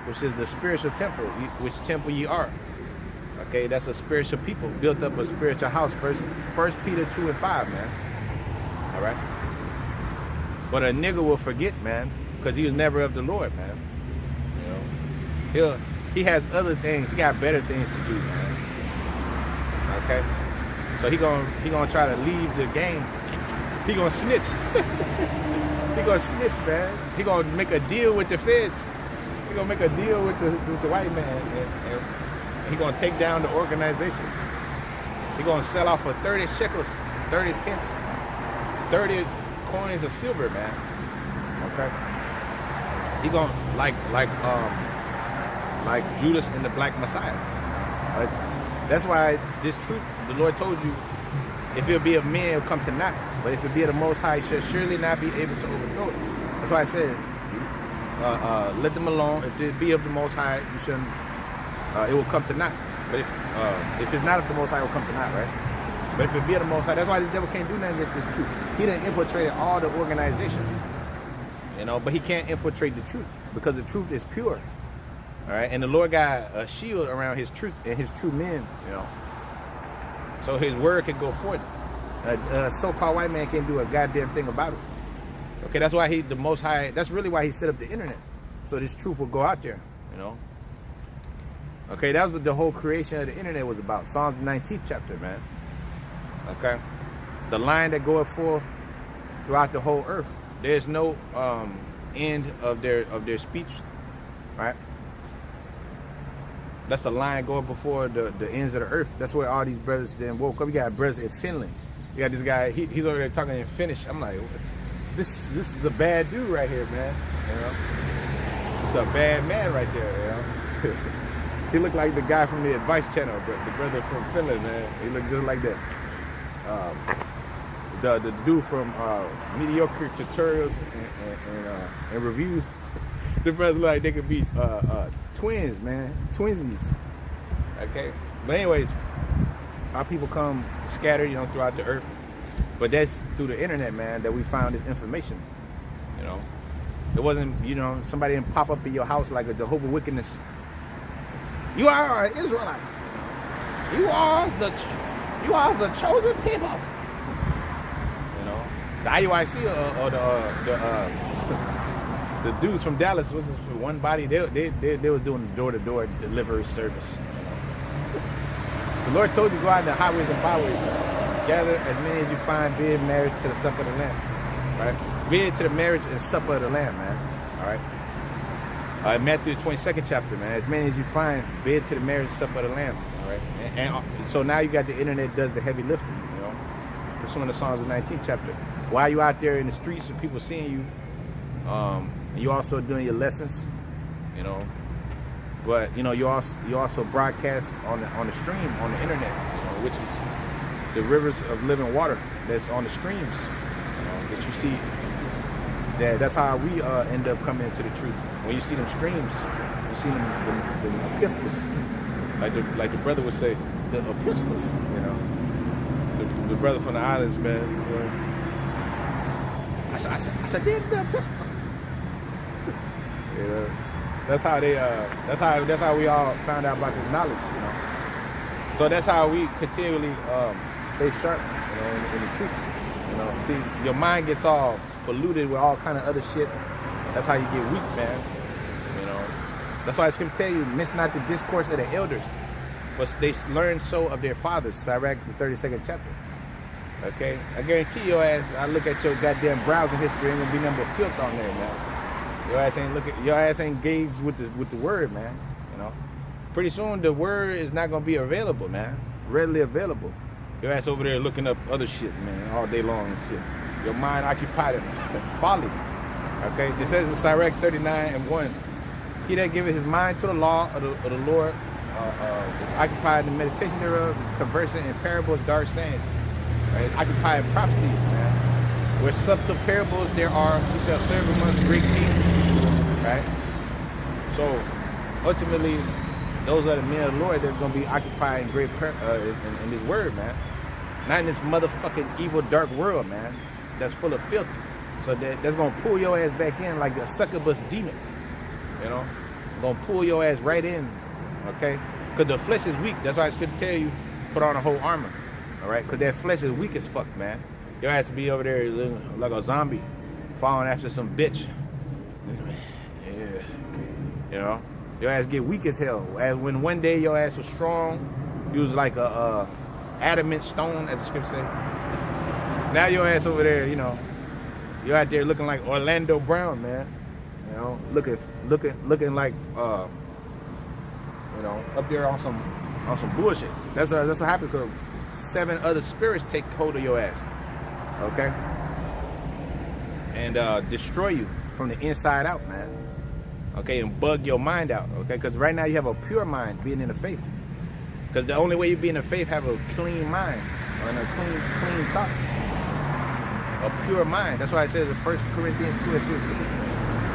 which is the spiritual temple, which temple ye are. Okay, that's a spiritual people, built up a spiritual house. First Peter 2 and 5, man. All right. But a nigga will forget, man, because he was never of the Lord, man. You know, he has other things. He got better things to do, man. Okay. So he gonna try to leave the game. He gonna snitch. He gonna snitch, man. He gonna make a deal with the feds. He gonna make a deal with the white man, and he gonna take down the organization. He gonna sell off for 30 shekels, 30 pence, 30 coins of silver, man. Okay. He gonna like Judas and the Black Messiah. Right? That's why this truth, the Lord told you, if it be of men, it'll come to naught. But if it be of the Most High, it shall surely not be able to overthrow it. That's why I said, let them alone. If it be of the Most High, you shouldn't. It will come to naught. But if it's not of the Most High, it will come to naught, right? But if it be of the Most High, that's why this devil can't do nothing against this truth. He done infiltrated all the organizations, you know, but he can't infiltrate the truth because the truth is pure. All right, and the Lord got a shield around His truth and His true men, you know, so His word can go forth. A so-called white man can't do a goddamn thing about it. Okay, that's why the Most High. That's really why He set up the internet, so this truth will go out there, you know. Okay, that was what the whole creation of the internet was about. Psalms 19th chapter, man. Okay, the line that goeth forth throughout the whole earth. There's no end of their speech, right? That's the line going before the ends of the earth. That's where all these brothers then woke up. You got brothers in Finland. You got this guy. He's over there talking in Finnish. I'm like, this is a bad dude right here, man. You know, it's a bad man right there. You know. He looked like the guy from the Advice Channel, but the brother from Finland, man. He looked just like that. The dude from Mediocre Tutorials and Reviews. The brothers look like they could be twins, man. Twinsies. Okay? But anyways, our people come scattered, you know, throughout the earth. But that's through the internet, man, that we found this information. You know, it wasn't, you know, somebody didn't pop up in your house like a Jehovah's Witness. You are an Israelite. You are the chosen people. You know, the IUIC or the dudes from Dallas was for one body. They was doing door-to-door delivery service. The Lord told you to go out in the highways and byways, gather as many as you find, bid marriage to the supper of the Lamb. Right? Bid to the marriage and supper of the Lamb, man. All right. Matthew 22nd chapter, man. As many as you find, bid to the marriage and supper of the Lamb. All right. And so now you got the internet does the heavy lifting. You know, that's one of the Psalms of 19th chapter. While you out there in the streets and people seeing you, you also doing your lessons. You know. But you know, you also broadcast on the stream on the internet, you know, which is the rivers of living water that's on the streams, you know, that you see. That's how we end up coming into the truth. When you see them streams, you see them epistles, like the brother would say, the epistles. You know, the brother from the islands, man. You know, I said, the epistle. You know. That's how they. That's how we all found out about this knowledge, you know. So that's how we continually stay sharp, you know, in the truth. You know, see, your mind gets all polluted with all kind of other shit. That's how you get weak, man. You know, that's why it's gonna tell you, miss not the discourse of the elders, for they learned so of their fathers. Sirach, the 32nd chapter. Okay, I guarantee your ass. I look at your goddamn browsing history, ain't gonna be nothing but filth on there, man. Your ass ain't engaged with the word, man. You know, pretty soon the word is not gonna be available, man. Readily available. Your ass over there looking up other shit, man, all day long and shit. Your mind occupied in folly. Okay, it says in Sirach 39:1, he that giveth his mind to the law of the Lord is occupied in the meditation thereof, is conversing in parables, dark sayings. Right? Occupied in prophecies, man. Where subtle parables there are, he shall serve amongst great kings. Right? So, ultimately, those are the men of the Lord that's going to be occupying great in this word, man. Not in this motherfucking evil, dark world, man, that's full of filth. So that's going to pull your ass back in like a succubus demon. You know? Going to pull your ass right in, okay? Because the flesh is weak. That's why it's good to tell you, put on a whole armor, all right? Because that flesh is weak as fuck, man. Your ass be over there like a zombie, following after some bitch. Yeah, you know, your ass get weak as hell. As when one day your ass was strong, you was like a adamant stone, as the script say. Now your ass over there, you know, you're out there looking like Orlando Brown, man. You know, looking like, you know, up there on some bullshit. That's what happened because 7 other spirits take hold of your ass. Okay, and destroy you from the inside out, man. Okay, and bug your mind out. Okay, because right now you have a pure mind being in the faith. Because the only way you be in the faith have a clean mind and a clean thoughts, a pure mind. That's why it says in 1 Corinthians 2:16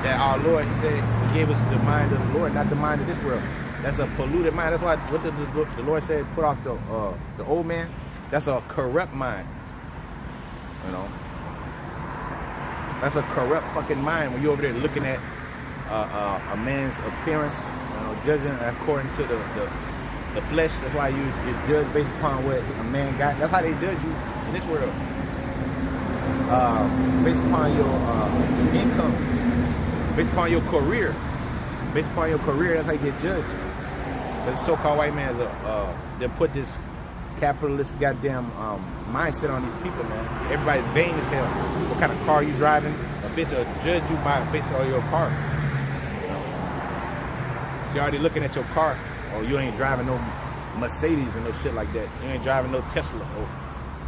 that our Lord, he said, he gave us the mind of the Lord, not the mind of this world. That's a polluted mind. That's why what the Lord said, put off the old man. That's a corrupt mind. You know, that's a corrupt fucking mind when you're over there looking at a man's appearance, you know, judging according to the flesh. That's why you get judged based upon what a man got. That's how they judge you in this world, based upon your income, based upon your career, based upon your career. That's how you get judged. The so-called white man's they put this capitalist goddamn mindset on these people, man. Everybody's vain as hell. What kind of car you driving? A bitch will judge you based on your car. You know? She already looking at your car. Oh, you ain't driving no Mercedes and no shit like that. You ain't driving no Tesla. Oh,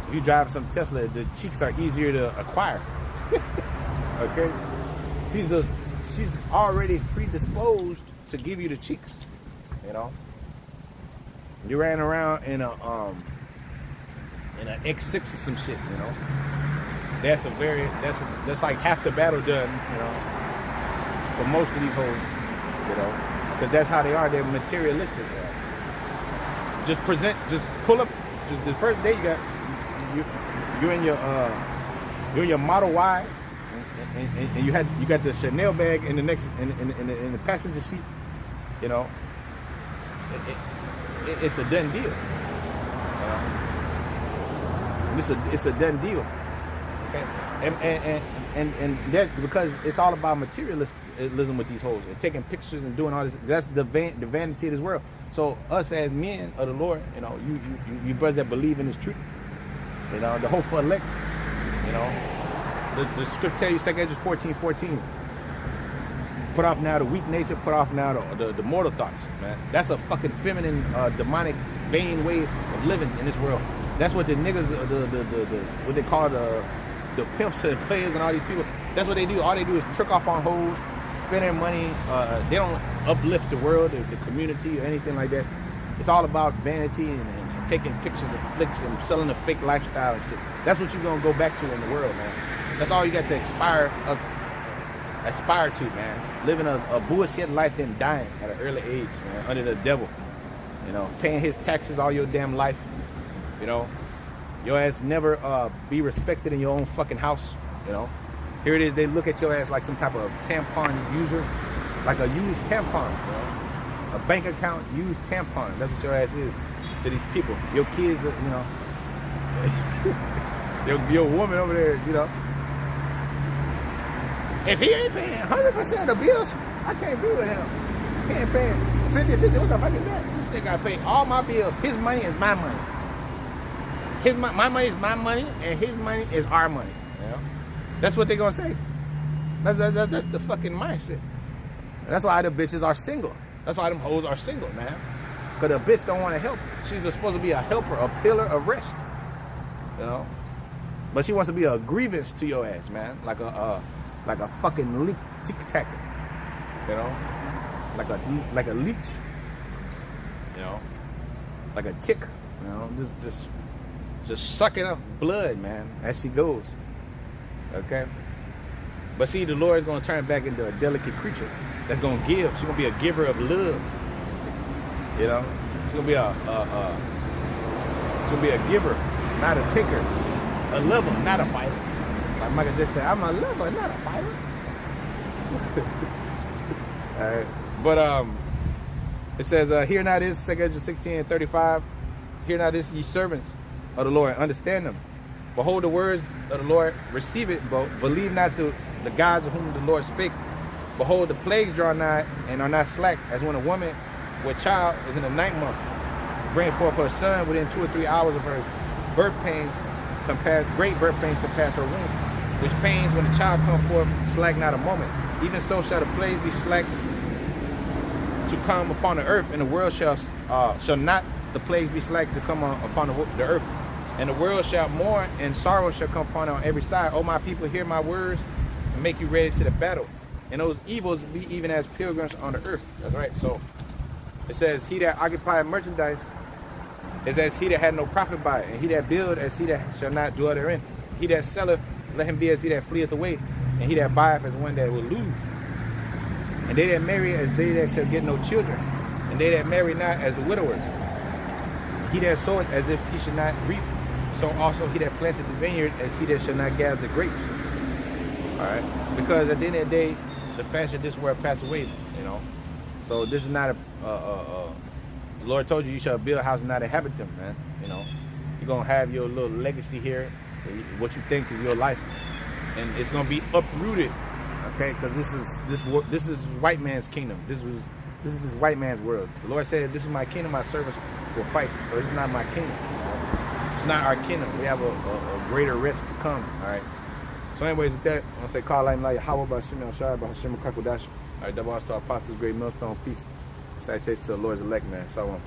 if you drive some Tesla, the cheeks are easier to acquire. Okay? She's already predisposed to give you the cheeks. You know? You ran around in a X6 or some shit, you know. That's like half the battle done, you know, for most of these hoes, you know, because that's how they are. They're materialistic. Just pull up. Just the first day you you're in your Model Y, and you got the Chanel bag in the in the passenger seat. You know, it's a done deal. It's a done deal. Okay, and that because it's all about materialism with these hoes and taking pictures and doing all this. That's the vanity of this world. So us as men of the Lord, you know, you brothers that believe in this truth, you know, the hopeful elect, you know, the script tell you 2 Corinthians 14:14. Put off now the weak nature, put off now the mortal thoughts, man. That's a fucking feminine, demonic, vain way of living in this world. That's what the niggas, what they call the pimps and players and all these people, that's what they do. All they do is trick off on hoes, spending money. They don't uplift the world, the community, or anything like that. It's all about vanity and taking pictures of flicks and selling a fake lifestyle and shit. That's what you're gonna go back to in the world, man. That's all you got to aspire to, man. Living a bullshit life, then dying at an early age, man, under the devil. You know, paying his taxes all your damn life. You know, your ass never be respected in your own fucking house. You know, here it is. They look at your ass like some type of tampon user, like a used tampon. You know, a bank account used tampon. That's what your ass is to these people. Your kids, you know, your woman over there, you know. If he ain't paying 100% of the bills, I can't be with him. He ain't paying 50-50. What the fuck is that? This nigga gotta pay all my bills. His money is my money. My money is my money, and his money is our money. You know? That's what they gonna say. That's the fucking mindset. And that's why the bitches are single. That's why them hoes are single, man. Cause the bitch don't want to help. She's supposed to be a helper, a pillar of rest. You know, but she wants to be a grievance to your ass, man. Like a fucking leak, tic-tac. You know, like a leech. You know, like a tick. You know, just sucking up blood, man, as she goes. Okay? But see, the Lord is going to turn back into a delicate creature that's going to give. She's going to be a giver of love. You know? She's going to be a giver, not a taker. A lover, not a fighter. Like Michael just said, I'm a lover, not a fighter. All right. But it says, hear now this, 2 Corinthians 16:35. Hear now this, ye servants of the Lord, understand them. Behold the words of the Lord, receive it, but believe not the gods of whom the Lord spake. Behold, the plagues draw nigh and are not slack, as when a woman with child is in the 9th month, bringing forth her son within 2 or 3 hours of her birth pains, great birth pains compares her womb, which pains when the child come forth slack not a moment. Even so shall the plagues be slack to come upon the earth, and the world shall not the plagues be slack to come upon the earth. And the world shall mourn, and sorrow shall come upon it on every side. O my people, hear my words, and make you ready to the battle. And those evils be even as pilgrims on the earth. That's right. So it says, he that occupied merchandise is as he that had no profit by it, and he that build as he that shall not dwell therein. He that selleth, let him be as he that fleeth away, and he that buyeth as one that will lose. And they that marry as they that shall get no children, and they that marry not as the widowers. He that soweth as if he should not reap, so also he that planted the vineyard as he that shall not gather the grapes. All right, because at the end of the day, the fashion of this world pass away. You know, so this is not the Lord told you shall build a house and not inhabit them, man. You know, you're gonna have your little legacy here, what you think is your life, and it's gonna be uprooted. Okay, because this is white man's kingdom. This is this white man's world. The Lord said, "This is my kingdom. My servants will fight." So this is not my kingdom. It's not our kingdom. We have a greater rest to come. All right. So, anyways, with that, I want to say, "Call like Yahweh by Shimon Shai by Hashem Kakodash." All right, double R to our apostles, great millstone, peace. Salutations to the Lord's elect, man. So